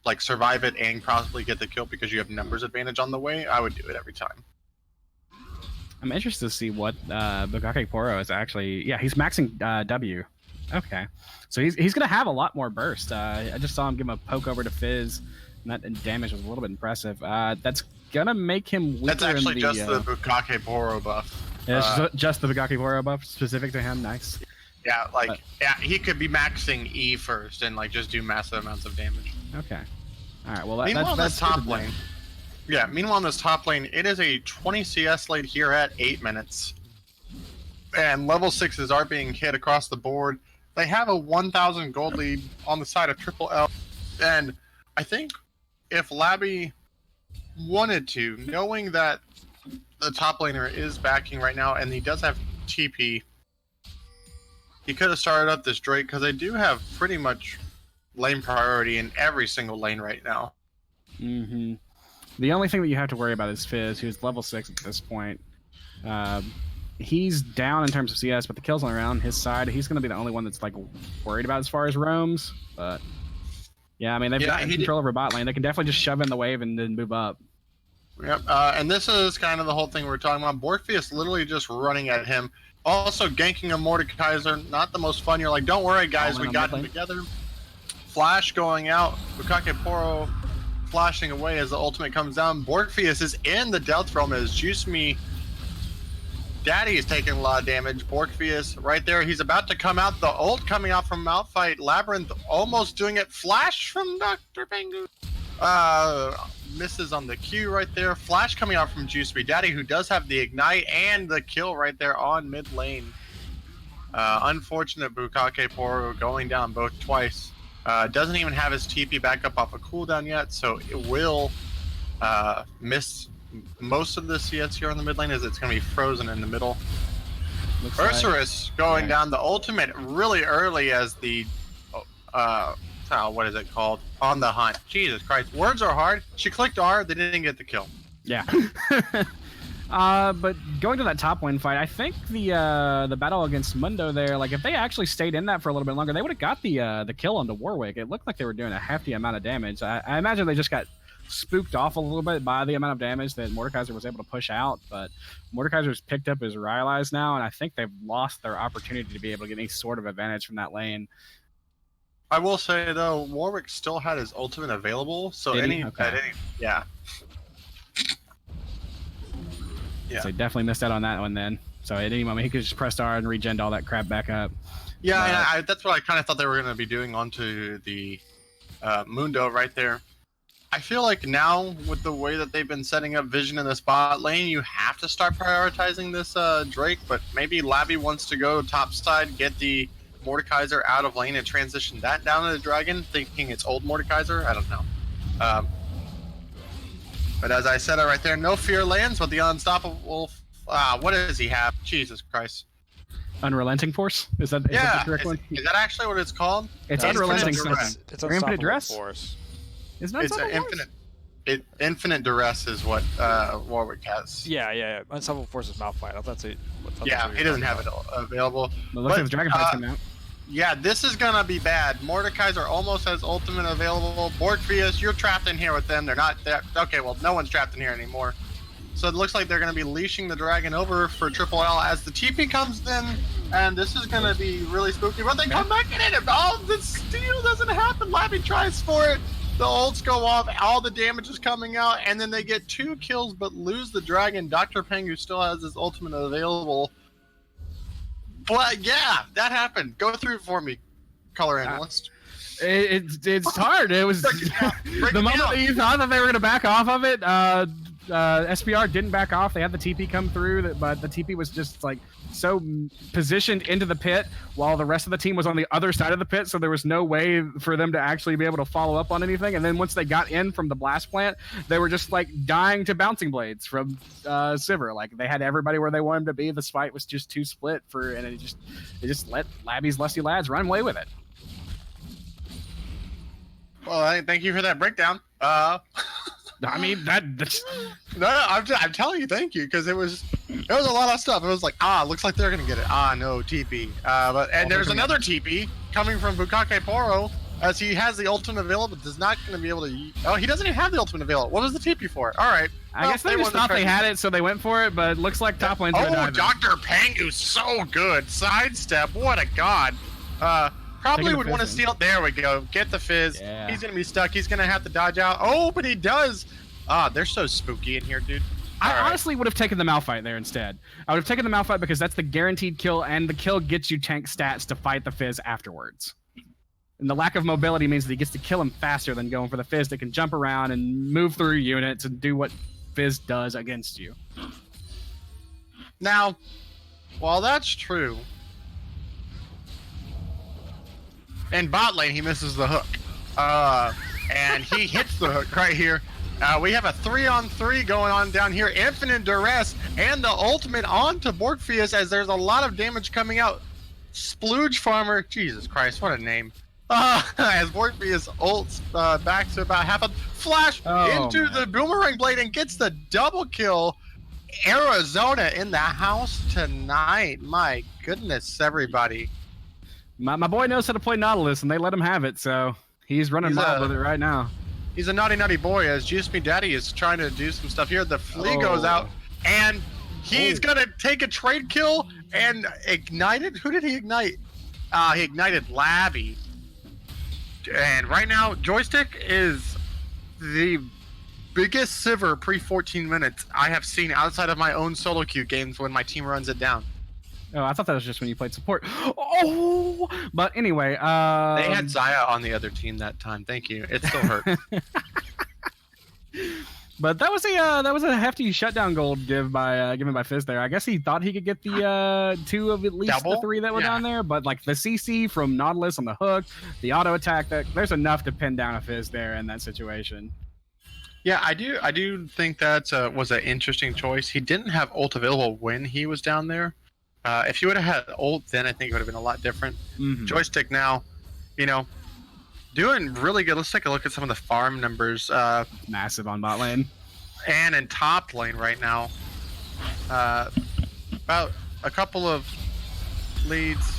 like survive it and possibly get the kill because you have numbers advantage on the way, I would do it every time. I'm interested to see what Bukake Poro is actually. Yeah, he's maxing W. Okay, so he's gonna have a lot more burst. I just saw him give him a poke over to Fizz, and that damage was a little bit impressive. That's gonna make him weaker. That's actually in just the Bukake Poro buff. Yeah, it's just the Bukake Poro buff specific to him. Nice. Yeah, like he could be maxing E first and like just do massive amounts of damage. Okay. All right. Well, Meanwhile, that's this top good to know. lane. Yeah, meanwhile in this top lane, it is a 20 CS lead here at 8 minutes. And level 6s are being hit across the board. They have a 1,000 gold lead on the side of Triple L. And I think if Labby wanted to, knowing that the top laner is backing right now and he does have TP, he could have started up this Drake because they do have pretty much lane priority in every single lane right now. Mm-hmm. The only thing that you have to worry about is Fizz, who's level 6 at this point. He's down in terms of CS, but the kills on around his side. He's going to be the only one that's like worried about as far as roams. But yeah, I mean they've got control over bot lane. They can definitely just shove in the wave and then move up. Yep, and this is kind of the whole thing we're talking about. Morpheus literally just running at him. Also ganking a Mordekaiser. Not the most fun. You're like, don't worry, guys, we got him together. Flash going out. Bukake Poro flashing away as the ultimate comes down. Morpheus is in the Death Realm as Juice Me Daddy is taking a lot of damage. Morpheus right there. He's about to come out. The ult coming out from Malphite. Labyrinth almost doing it. Flash from Dr. Pengu. Misses on the Q right there. Flash coming out from Juice Me Daddy, who does have the ignite and the kill right there on mid lane. Unfortunate Bukake Poro going down both twice. Doesn't even have his TP back up off a cooldown yet, so it will miss most of the CS here on the mid lane as it's going to be frozen in the middle. Ursurus going down the ultimate really early as the, what is it called? On the hunt. Jesus Christ. Words are hard. She clicked R, they didn't get the kill. Yeah. But going to that top lane fight, I think the battle against Mundo there, like if they actually stayed in that for a little bit longer, they would have got the kill onto Warwick. It looked like they were doing a hefty amount of damage. I imagine they just got spooked off a little bit by the amount of damage that Mordekaiser was able to push out, but Mordekaiser's picked up his Rylai's now, and I think they've lost their opportunity to be able to get any sort of advantage from that lane. I will say though, Warwick still had his ultimate available, so yeah. So he definitely missed out on that one then. So at any moment he could just press R and regen all that crap back up. Yeah, and that's what I kind of thought they were going to be doing onto the Mundo right there. I feel like now, with the way that they've been setting up Vision in the spot lane, you have to start prioritizing this Drake, but maybe Labby wants to go topside, get the Mordekaiser out of lane and transition that down to the Dragon, thinking it's old Mordekaiser. I don't know. But as I said it right there, no fear lands with the unstoppable... what does he have? Jesus Christ. Unrelenting Force? Is that the correct one? Is that actually what it's called? It's Unrelenting Force. It's Infinite Duress? Force. It's Infinite Duress is what Warwick has. Yeah. Unstoppable Force is Malphite. I thought he doesn't have it available. Well, looks like the Dragon Fight's coming out. Yeah, this is gonna be bad. Mordekaiser almost has ultimate available. Borgfius, you're trapped in here with them. They're not there. Okay, well, no one's trapped in here anymore. So it looks like they're gonna be leashing the dragon over for Triple L as the TP comes in, and this is gonna be really spooky. But they come back in it. Oh, the steal doesn't happen. Labby tries for it. The ults go off. All the damage is coming out, and then they get 2 kills but lose the dragon. Dr. Peng, who still has his ultimate available. But yeah, that happened. Go through it for me, color analyst. It's hard. It was the moment that you thought that they were going to back off of it. SPR didn't back off. They had the TP come through, but the TP was just like so positioned into the pit while the rest of the team was on the other side of the pit, so there was no way for them to actually be able to follow up on anything. And then once they got in from the blast plant, they were just like dying to bouncing blades from Sivir. Like they had everybody where they wanted them to be. The fight was just too split and it just let Labby's lusty lads run away with it. Well, thank you for that breakdown. I mean that's no, I'm telling you, thank you, because it was a lot of stuff. It was like, looks like they're gonna get it. No TP. And there's another TP coming from Bukake Poro, as he has the ultimate available, but is not gonna be able to. Oh, he doesn't even have the ultimate available. What was the TP for? All right. I guess they just thought they had it, so they went for it. But it looks like top lane's gonna dive in. Dr. Peng, who's so good. Sidestep. What a god. Probably would want to steal. There we go. Get the fizz. Yeah. He's gonna be stuck. He's gonna have to dodge out. Oh, but he does. They're so spooky in here, dude. I honestly would have taken the Malphite there instead. I would have taken the Malphite because that's the guaranteed kill, and the kill gets you tank stats to fight the fizz afterwards. And the lack of mobility means that he gets to kill him faster than going for the fizz that can jump around and move through units and do what fizz does against you. Now, while that's true, in bot lane, he misses the hook. And he hits the hook right here. We have a 3-on-3 going on down here. Infinite Duress and the ultimate onto Borgfius as there's a lot of damage coming out. Splooge Farmer. Jesus Christ, what a name. As Borgfius ults back to about half a flash into the Boomerang Blade and gets the double kill. Arizona in the house tonight. My goodness, everybody. My boy knows how to play Nautilus, and they let him have it, so he's running wild with it right now. He's a naughty boy, as Juice Me Daddy is trying to do some stuff here. The flea goes out, and he's going to take a trade kill and ignite it. Who did he ignite? He ignited Labby. And right now, Joystick is the biggest Sivir pre-14 minutes I have seen outside of my own solo queue games when my team runs it down. Oh, I thought that was just when you played support. Oh, but anyway, they had Zaya on the other team that time. Thank you. It still hurt. But that was a hefty shutdown gold given by Fizz there. I guess he thought he could get the 2 of at least the 3 that were down there, but like the CC from Nautilus on the hook, the auto attack, there's enough to pin down a Fizz there in that situation. Yeah, I do think that was an interesting choice. He didn't have ult available when he was down there. If you would have had ult then, I think it would have been a lot different. Joystick now, you know, doing really good. Let's take a look at some of the farm numbers. Massive on bot lane. And in top lane right now, about a couple of leads,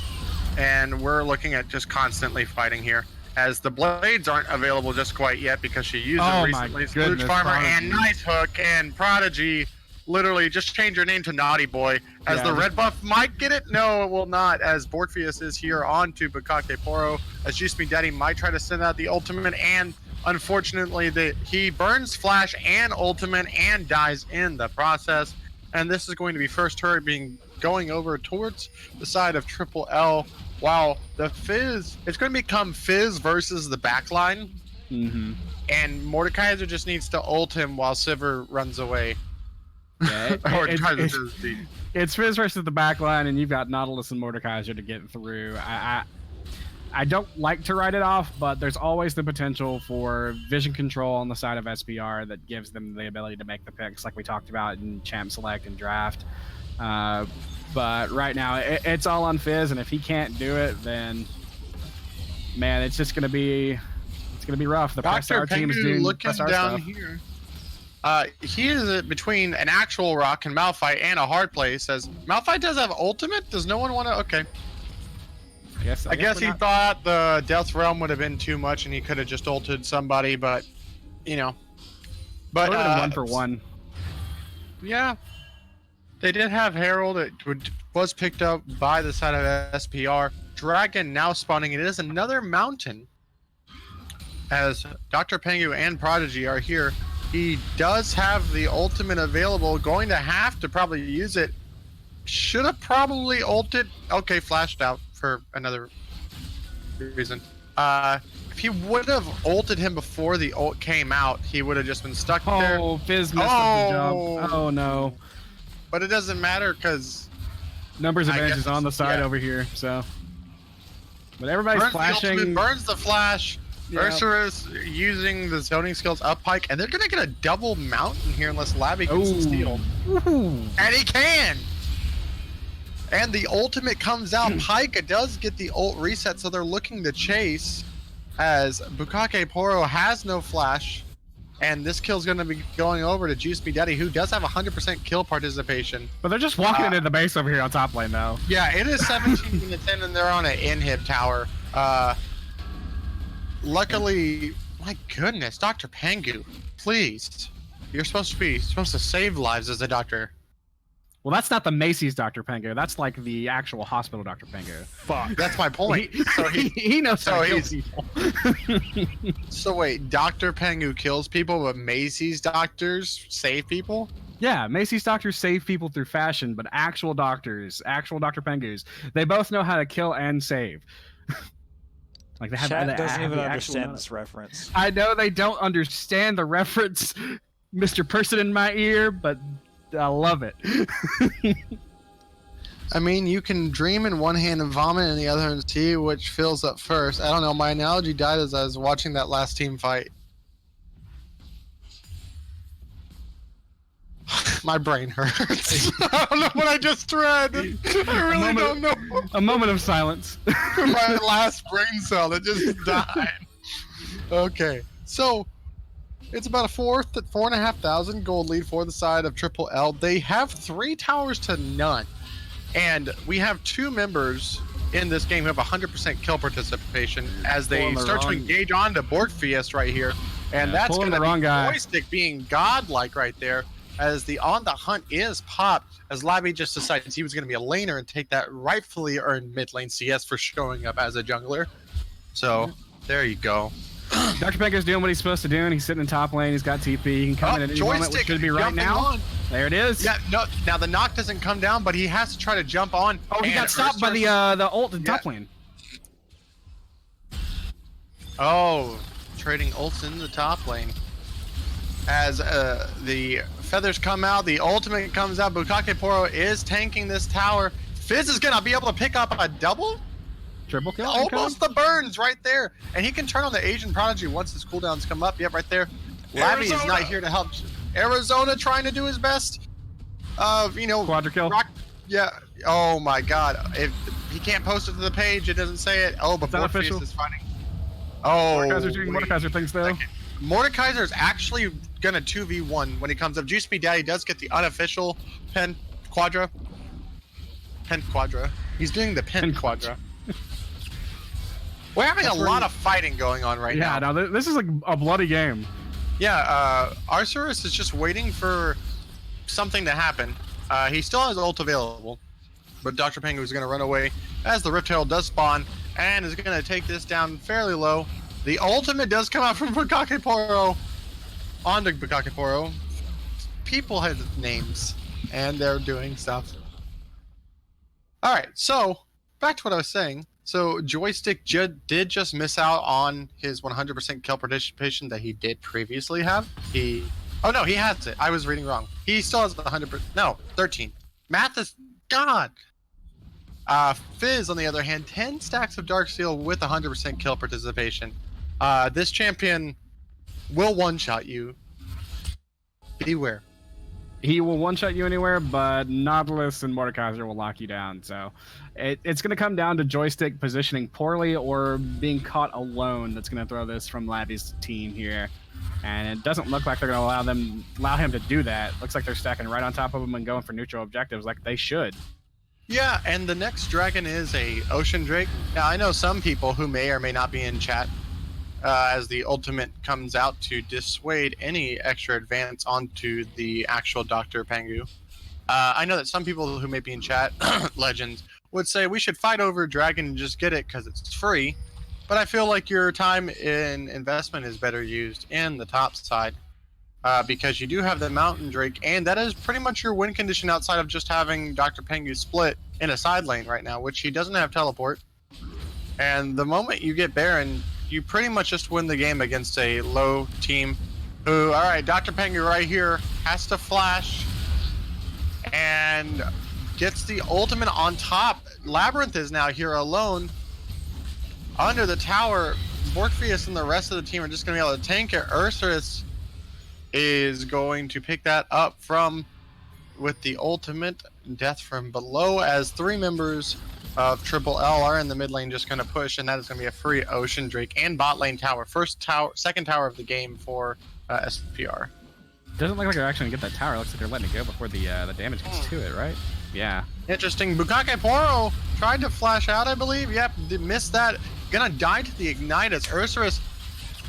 and we're looking at just constantly fighting here. As the blades aren't available just quite yet because she used them recently. Splooge Farmer and Nice Hook and Prodigy literally just change your name to Naughty Boy. As the red buff might get it, no, it will not. As Borpheus is here onto Bukake Poro. As Juice Me Daddy might try to send out the ultimate, and unfortunately he burns flash and ultimate and dies in the process. And this is going to be first turret going over towards the side of Triple L. Wow, the Fizz, it's going to become Fizz versus the backline. And Mordekaiser just needs to ult him while Sivir runs away. Yeah, it's Fizz versus the backline, and you've got Nautilus and Mordekaiser to get through. I don't like to write it off, but there's always the potential for vision control on the side of SPR that gives them the ability to make the picks like we talked about in Champ Select and Draft. But right now, it's all on Fizz, and if he can't do it, then man, it's just gonna be rough. The press our team is doing looking down here. He is between an actual rock and Malphite and a hard play. Says Malphite does have ultimate. Does no one want to? Okay. I guess he thought the Death Realm would have been too much, and he could have just ulted somebody, but you know. But 1 for 1. Yeah. They did have Herald. It was picked up by the side of SPR. Dragon now spawning. It is another mountain. As Dr. Pengu and Prodigy are here. He does have the ultimate available. Going to have to probably use it. Should have probably ulted. Okay, flashed out for another reason. If he would have ulted him before the ult came out, he would have just been stuck there. Oh, Fizz messed up the jump. Oh no. But it doesn't matter because numbers advantage is on the side over here, so. But everybody's flashing. Burns the flash. Ursurus using the zoning skills up Pike, and they're gonna get a double mountain here unless Labby gets the steal. And he can! And the ultimate comes out. Pike does get the ult reset, so they're looking to chase as Bukake Poro has no flash. And this kill's going to be going over to Juice Me Daddy, who does have 100% kill participation. But they're just walking into the base over here on top lane, though. Yeah, it is 17 to 10, and they're on an inhib tower. Luckily, my goodness, Dr. Pengu, please. You're supposed to save lives as a doctor. Well, that's not the Macy's Dr. Pengu. That's like the actual hospital Dr. Pengu. Fuck. That's my point. He knows how to kill people. So wait, Dr. Pengu kills people, but Macy's doctors save people? Yeah, Macy's doctors save people through fashion, but actual doctors, actual Dr. Pengus, they both know how to kill and save. Like they have. Chat doesn't even understand this reference. I know they don't understand the reference, Mr. Person in my ear, but I love it. I mean, you can dream in one hand and vomit in the other and see which fills up first. I don't know. My analogy died as I was watching that last team fight. My brain hurts. I don't know what I just read. I really don't know. A moment of silence. My last brain cell that just died. Okay, so it's about a 4,500 gold lead for the side of Triple L. They have 3 towers to none, and we have 2 members in this game who have 100% kill participation as they start to engage onto Borgfiest right here, and that's going to be Joystick being godlike right there. As the on the hunt is popped, as Labby just decided he was going to be a laner and take that rightfully earned mid lane CS for showing up as a jungler. So there you go. Dr. Pengu's doing what he's supposed to do, and he's sitting in top lane. He's got TP. He can come in at any moment, which should be right now. There it is. Yeah, no, now the knock doesn't come down, but he has to try to jump on. Oh, he got stopped by the ult in top lane. Oh, trading ults in the top lane. As the feathers come out, the ultimate comes out. Bukake Poro is tanking this tower. Fizz is gonna be able to pick up a double? Triple kill? Almost the burns right there. And he can turn on the Asian Prodigy once his cooldowns come up. Yep, right there. Labby is not here to help. Arizona trying to do his best. You know, quadra kill. Yeah. Oh my God. If he can't post it to the page, it doesn't say it. Oh, but Morpheus is fighting. Oh. Mordekaiser's doing Mordekaiser things though. Mordekaiser is actually gonna 2v1 when he comes up. Juice Me Daddy does get the unofficial Pen Quadra. He's doing the Pen Quadra. We're having a lot of fighting going on right now. Yeah, no, this is like a bloody game. Yeah, Arceus is just waiting for something to happen. He still has ult available, but Dr. Pengu is going to run away as the Rift Herald does spawn and is going to take this down fairly low. The ultimate does come out from Bukakeporo onto Bukakeporo. People have names, and they're doing stuff. All right, so back to what I was saying. So Joystick did just miss out on his 100% kill participation that he did previously have. Oh no, he has it. I was reading wrong. He still has 100%. No, 13. Math is God. Fizz, on the other hand, 10 stacks of Dark Steel with 100% kill participation. This champion will one-shot you. Beware. He will one-shot you anywhere, but Nautilus and Mordekaiser will lock you down. So it's going to come down to Joystick positioning poorly or being caught alone. That's going to throw this from Labby's team here. And it doesn't look like they're going to allow him to do that. Looks like they're stacking right on top of him and going for neutral objectives like they should. Yeah, and the next dragon is a Ocean Drake. Now, I know some people who may or may not be in chat as the ultimate comes out to dissuade any extra advance onto the actual Dr. Pengu. I know that some people who may be in chat, legends, would say we should fight over dragon and just get it because it's free. But I feel like your time in investment is better used in the top side because you do have the Mountain Drake, and that is pretty much your win condition outside of just having Dr. Pengu split in a side lane right now, which he doesn't have teleport. And the moment you get Baron, you pretty much just win the game against a low team who, all right, Dr. Pengu right here has to flash and gets the ultimate on top. Labyrinth is now here alone under the tower. Morpheus and the rest of the team are just going to be able to tank it. Ursus is going to pick that up with the ultimate death from below as 3 members of Triple L are in the mid lane just going to push, and that is going to be a free Ocean Drake and bot lane tower. Second tower of the game for SPR. Doesn't look like they're actually going to get that tower. It looks like they're letting it go before the damage gets to it, right? Yeah. Interesting. Bukakeporo tried to flash out, I believe. Yep, missed that. Gonna die to the Ignite as Ursurus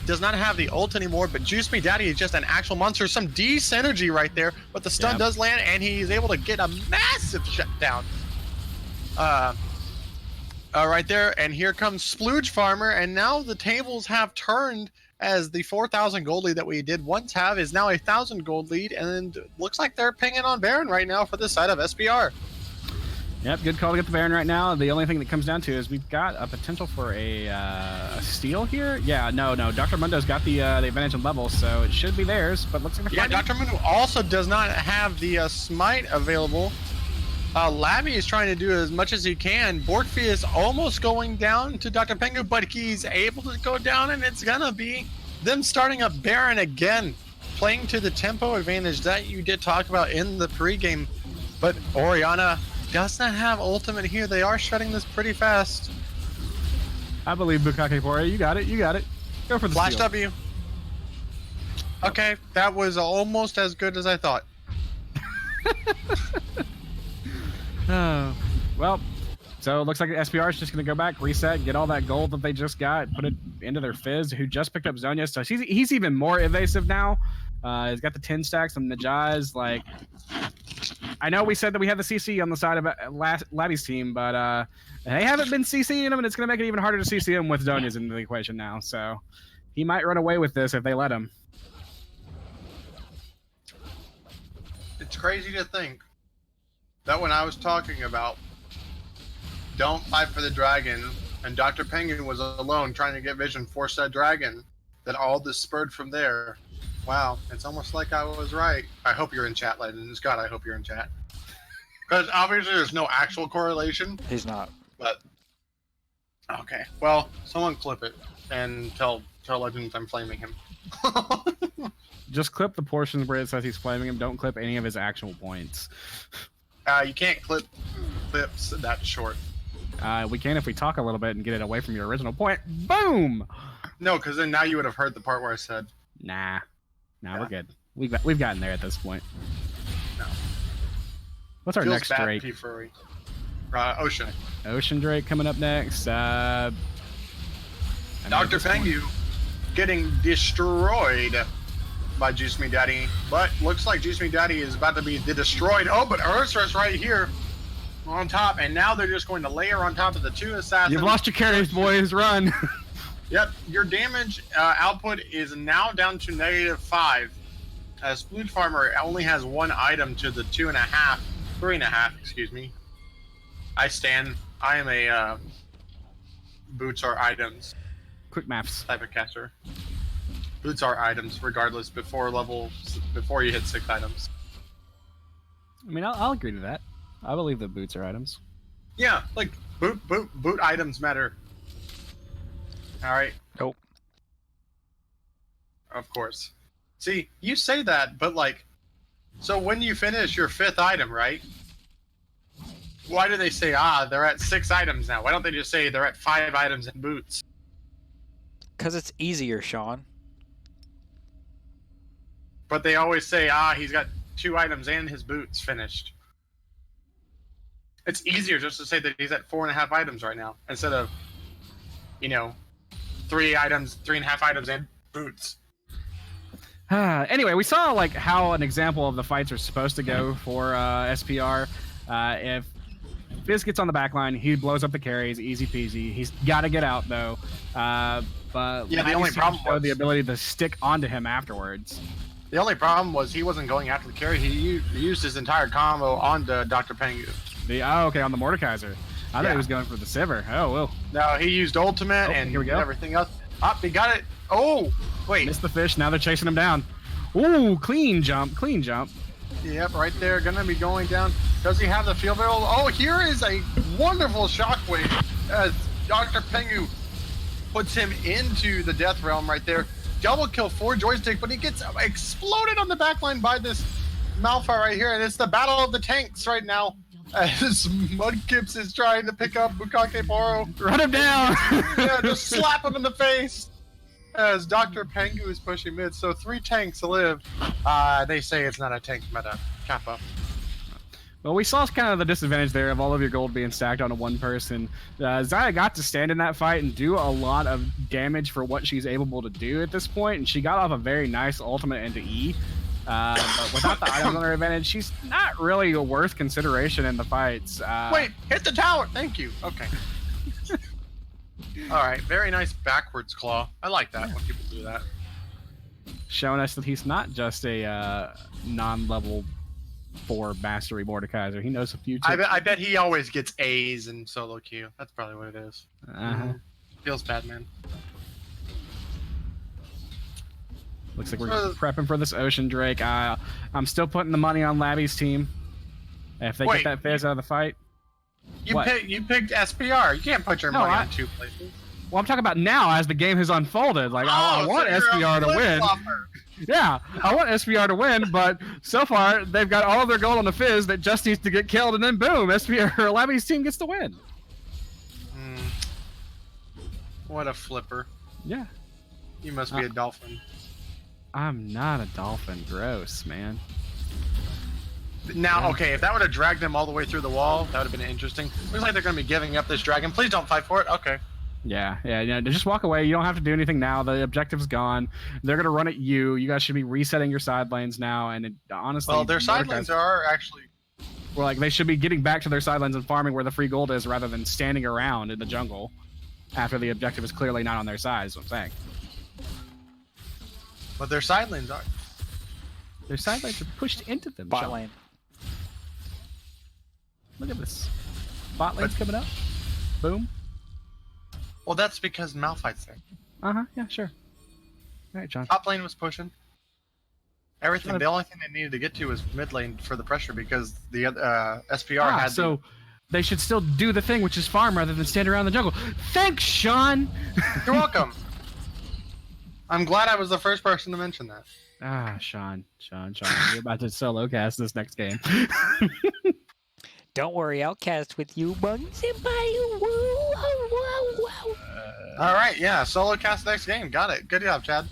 does not have the ult anymore, but Juice Me Daddy is just an actual monster. Some D-synergy right there, but the stun does land, and he's able to get a massive shutdown. Right there, and here comes Splooge Farmer, and now the tables have turned as the 4,000 gold lead that we did once have is now a 1,000 gold lead, and looks like they're pinging on Baron right now for this side of SPR. Yep, good call to get the Baron right now. The only thing that comes down to is we've got a potential for a steal here. Yeah, no. Dr. Mundo's got the advantage in level, so it should be theirs, but looks like Dr. Mundo also does not have the smite available. Labby is trying to do as much as he can. Borkfi is almost going down to Dr. Pengu, but he's able to go down, and it's gonna be them starting up Baron again, playing to the tempo advantage that you did talk about in the pregame. But Orianna does not have ultimate here. They are shutting this pretty fast. I believe Bukakeporo. You got it. Go for the Flash steal. W. Okay, that was almost as good as I thought. Oh, well, so it looks like SPR is just going to go back, reset, get all that gold that they just got, put it into their Fizz, who just picked up Zonia. So he's even more evasive now. He's got the 10 stacks on the Jazz. Like, I know we said that we had the CC on the side of Labby's team, but they haven't been CCing him, and it's going to make it even harder to CC him with Zonia's into the equation now. So he might run away with this if they let him. It's crazy to think that when I was talking about don't fight for the dragon, and Dr. Penguin was alone trying to get vision, force that dragon, that all this spurred from there. Wow, it's almost like I was right. I hope you're in chat, Legends. God, I hope you're in chat. Because obviously there's no actual correlation. He's not. But, okay. Well, someone clip it and tell Legends I'm flaming him. Just clip the portions where it says he's flaming him. Don't clip any of his actual points. You can't clips that short. We can if we talk a little bit and get it away from your original point. Boom! No, because then now you would have heard the part where I said. Nah, we're good. We've gotten there at this point. No. What's our Feels next bad, Drake? P-Furry. Ocean. Ocean Drake coming up next. Dr. Pengu getting destroyed by Juice Me Daddy, but looks like Juice Me Daddy is about to be destroyed. Oh, but Ursa's right here on top, and now they're just going to layer on top of the two assassins. You've lost your carries, boys. Run. Yep, your damage output is now down to -5. As Flute Farmer only has one item to the 3.5, excuse me. I am a boots are items Quick maps. type of caster. Boots are items regardless before you hit 6 items. I mean, I'll agree to that. I believe that boots are items. Yeah, like boot items matter. All right. Nope. Of course. See, you say that, but like, so when you finish your 5th item, right? Why do they say, they're at 6 items now? Why don't they just say they're at 5 items in boots? Because it's easier, Sean. But they always say, he's got 2 items and his boots finished. It's easier just to say that he's at 4.5 items right now, instead of, 3 items, 3.5 items and boots. Anyway, we saw like how an example of the fights are supposed to go for SPR. If Fizz gets on the back line, he blows up the carries, easy peasy. He's got to get out though. But yeah, the only problem was the ability to stick onto him afterwards. The only problem was he wasn't going after the carry. He used his entire combo onto Dr. Pengu. Okay, on the Mordekaiser. I thought he was going for the Sivir. Oh, well. No, he used ultimate and here we go. Everything else. He got it. Oh, wait. Missed the fish. Now they're chasing him down. Ooh, clean jump. Yep, right there. Gonna be going down. Does he have the field barrel? Oh, here is a wonderful shockwave as Dr. Pengu puts him into the death realm right there. Double kill for Joystick, but he gets exploded on the backline by this Malphite right here, and it's the battle of the tanks right now. As Mudkips is trying to pick up Bukake Poro. Run him down! Yeah, just slap him in the face. As Dr. Pengu is pushing mid, so 3 tanks live. They say it's not a tank meta. Kappa. Well, we saw kind of the disadvantage there of all of your gold being stacked onto one person. Xayah got to stand in that fight and do a lot of damage for what she's able to do at this point, and she got off a very nice ultimate into E. But without the items on her advantage, she's not really a worth consideration in the fights. Wait, hit the tower! Thank you. Okay. Alright, very nice backwards claw. I like that when people do that. Showing us that he's not just a non-level 4 mastery Mordekaiser. He knows a few tips. I bet he always gets A's in solo queue. That's probably what it is. Feels bad, man. Looks like we're prepping for this Ocean Drake. I'm still putting the money on Labby's team. If they get that Fizz out of the fight. You picked SPR. You can't put your money on 2 places. Well, I'm talking about now as the game has unfolded. Like, I want SPR to win. Yeah, I want SPR to win, but so far they've got all of their gold on the Fizz that just needs to get killed, and then boom, SPR or Labby's team gets the win. What a flipper. Yeah. You must be a dolphin. I'm not a dolphin. Gross, man. Now, okay, if that would have dragged them all the way through the wall, that would have been interesting. Looks like they're going to be giving up this dragon. Please don't fight for it. Okay. Yeah. Just walk away. You don't have to do anything now. The objective's gone. They're going to run at you. You guys should be resetting your side lanes now. And honestly, well, their side lanes are actually. Well, like they should be getting back to their side lanes and farming where the free gold is, rather than standing around in the jungle after the objective is clearly not on their side. Is what I'm saying. But their side lanes are. Their side lanes are pushed into them. Bot lane. Look at this. Bot lane's coming up. Boom. Well, that's because Malphite's there. Yeah, sure. All right, John. Top lane was pushing. Everything. The only thing they needed to get to was mid lane for the pressure because the SPR had. So they should still do the thing, which is farm rather than stand around the jungle. Thanks, Sean. You're welcome. I'm glad I was the first person to mention that. Sean. You're about to solo cast this next game. Don't worry, I'll cast with you, Bung Senpai. Woo, woo, woo. All right, yeah, solo cast next game. Got it. Good job, Chad.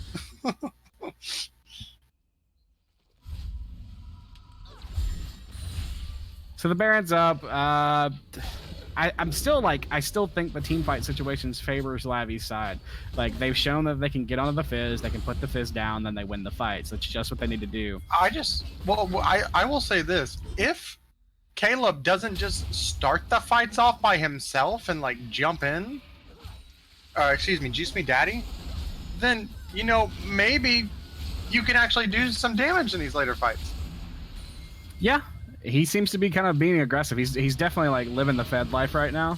So the Baron's up. I'm still I still think the team fight situations favors Lavi's side. Like, they've shown that they can get onto the Fizz, they can put the Fizz down, then they win the fight. So it's just what they need to do. I will say this: if Caleb doesn't just start the fights off by himself and like jump in, excuse me, Juice Me Daddy, then maybe you can actually do some damage in these later fights. Yeah, he seems to be kind of being aggressive. He's definitely like living the Fed life right now.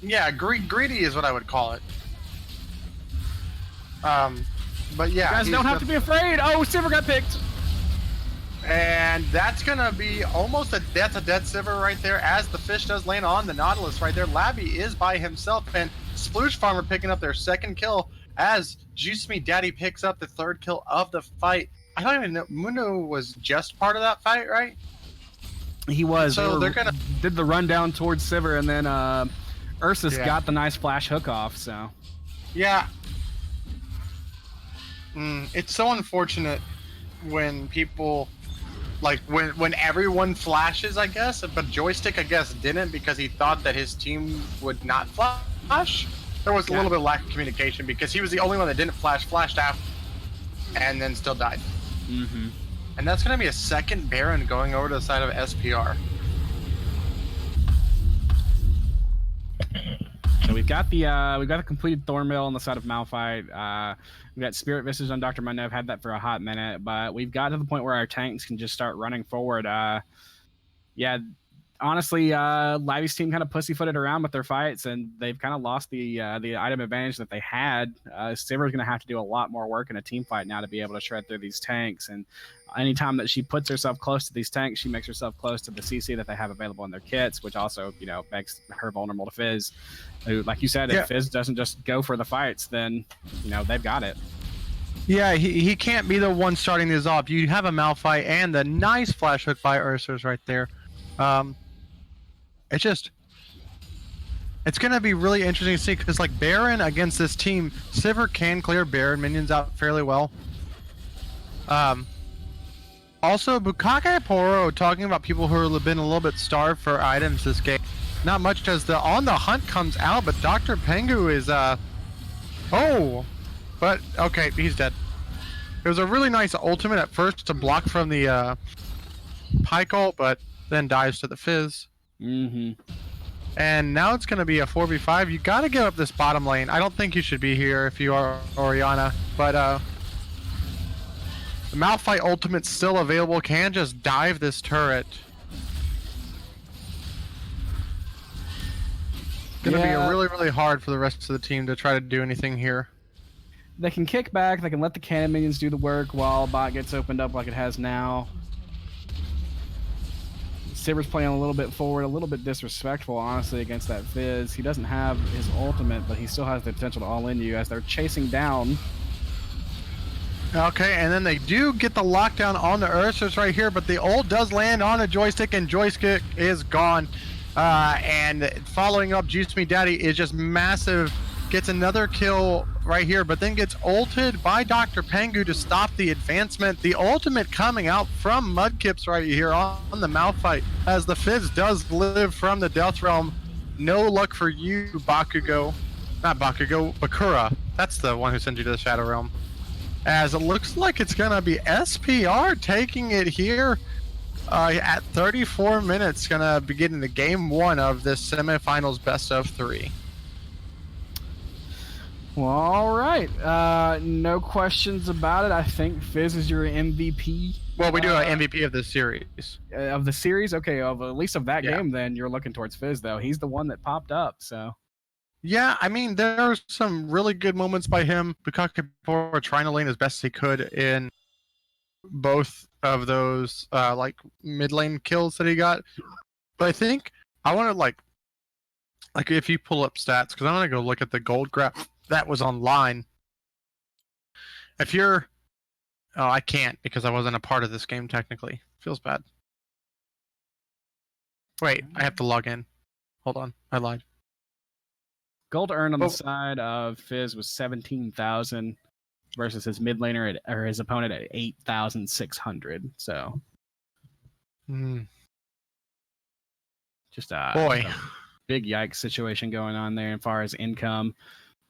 Yeah, greedy is what I would call it. But yeah, you guys don't have to be afraid. Oh, Sivir got picked. And that's gonna be almost that's a dead Sivir right there, as the fish does land on the Nautilus right there. Labby is by himself, and Sploosh Farmer picking up their second kill as Juice Me Daddy picks up the third kill of the fight. I don't even know, Muno was just part of that fight, right? He was. So they're gonna did the rundown towards Sivir, and then Ursus got the nice flash hook off. So yeah, it's so unfortunate when people like when everyone flashes, I guess, but Joystick I guess didn't, because he thought that his team would not flash. There was a little bit of lack of communication, because he was the only one that didn't flash, flashed out, and then still died. Mm-hmm. And that's going to be a second Baron going over to the side of SPR. So we've got the completed Thornmill on the side of Malphite. We've got Spirit Visage on Dr. Mundo. I've had that for a hot minute, but we've got to the point where our tanks can just start running forward. Yeah, honestly, Lavi's team kind of pussyfooted around with their fights, and they've kind of lost the item advantage that they had. Sivir's going to have to do a lot more work in a team fight now to be able to shred through these tanks. And anytime that she puts herself close to these tanks, she makes herself close to the CC that they have available in their kits, which also, makes her vulnerable to Fizz. Who, like you said, if Fizz doesn't just go for the fights, then they've got it. Yeah, he can't be the one starting this off. You have a Malphite and the nice flash hook by Ursus right there. It's going to be really interesting to see, because like Baron against this team, Sivir can clear Baron minions out fairly well. Also, Bukake Poro talking about people who have been a little bit starved for items this game. Not much as the On the Hunt comes out, but Dr. Pengu is but okay, he's dead. It was a really nice ultimate at first to block from the Pike ult, but then dives to the Fizz. Mm-hmm. And now it's going to be a 4v5. You got to give up this bottom lane. I don't think you should be here if you are Orianna, but the Malphite ultimate's still available. Can just dive this turret. Going to be really, really hard for the rest of the team to try to do anything here. They can kick back. They can let the cannon minions do the work while bot gets opened up like it has now. Sivir's playing a little bit forward, a little bit disrespectful, honestly, against that Fizz. He doesn't have his ultimate, but he still has the potential to all-in you as they're chasing down. Okay, and then they do get the lockdown on the Ursus right here, but the ult does land on a Joystick, and Joystick is gone. And following up, Juice Me Daddy is just massive. Gets another kill right here, but then gets ulted by Dr. Pengu to stop the advancement. The ultimate coming out from Mudkips right here on the Malphite, as the Fizz does live from the Death Realm. No luck for you, Bakugo. Not Bakugo, Bakura. That's the one who sent you to the Shadow Realm. As it looks like it's gonna be SPR taking it here at 34 minutes. Gonna begin the game one of this semifinals best of 3. Well, all right. No questions about it. I think Fizz is your MVP. Well, we do an MVP of this series. Of the series? Okay, at least of that game, then you're looking towards Fizz, though. He's the one that popped up, so. Yeah, I mean, there's some really good moments by him. Bukake Poro trying to lane as best he could in both of those mid lane kills that he got. But I think I want to like if you pull up stats, because I want to go look at the gold graph that was online. If you're, I can't because I wasn't a part of this game technically. Feels bad. Wait, I have to log in. Hold on, I lied. Gold earned on the side of Fizz was 17,000 versus his mid laner or his opponent at 8,600. So, just boy, a big yikes situation going on there as far as income.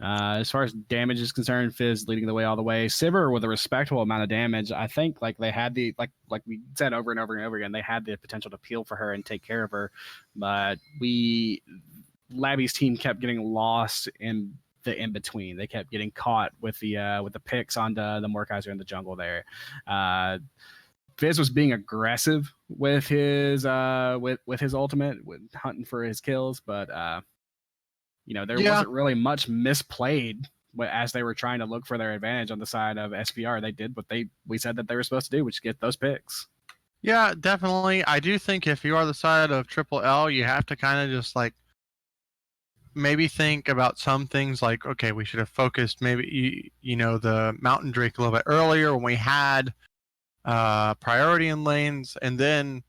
As far as damage is concerned, Fizz leading the way all the way. Sivir with a respectable amount of damage. I think like they had the like we said over and over and over again, they had the potential to peel for her and take care of her, but Labby's team kept getting lost in the in between. They kept getting caught with the picks on the Mordekaiser in the jungle there. Fizz was being aggressive with his with his ultimate, with hunting for his kills, but there wasn't really much misplayed as they were trying to look for their advantage on the side of SPR. They did what we said that they were supposed to do, which is get those picks. Yeah, definitely. I do think if you are the side of Triple L, you have to kind of just like maybe think about some things like, okay, we should have focused maybe the Mountain Drake a little bit earlier when we had priority in lanes, and then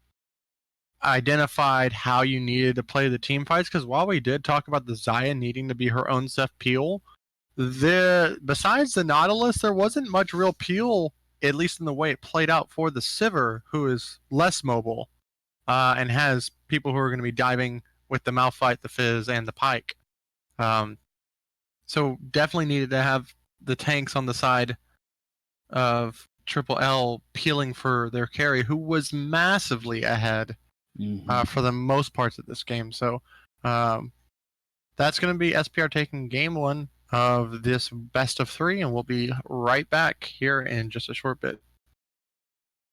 identified how you needed to play the team fights. Because while we did talk about the Xayah needing to be her own self peel, besides the Nautilus, there wasn't much real peel, at least in the way it played out for the Sivir, who is less mobile and has people who are going to be diving with the Malphite, the Fizz, and the Pike. So definitely needed to have the tanks on the side of Triple L peeling for their carry, who was massively ahead for the most parts of this game. So that's going to be SPR taking game 1 of this best of 3, and we'll be right back here in just a short bit.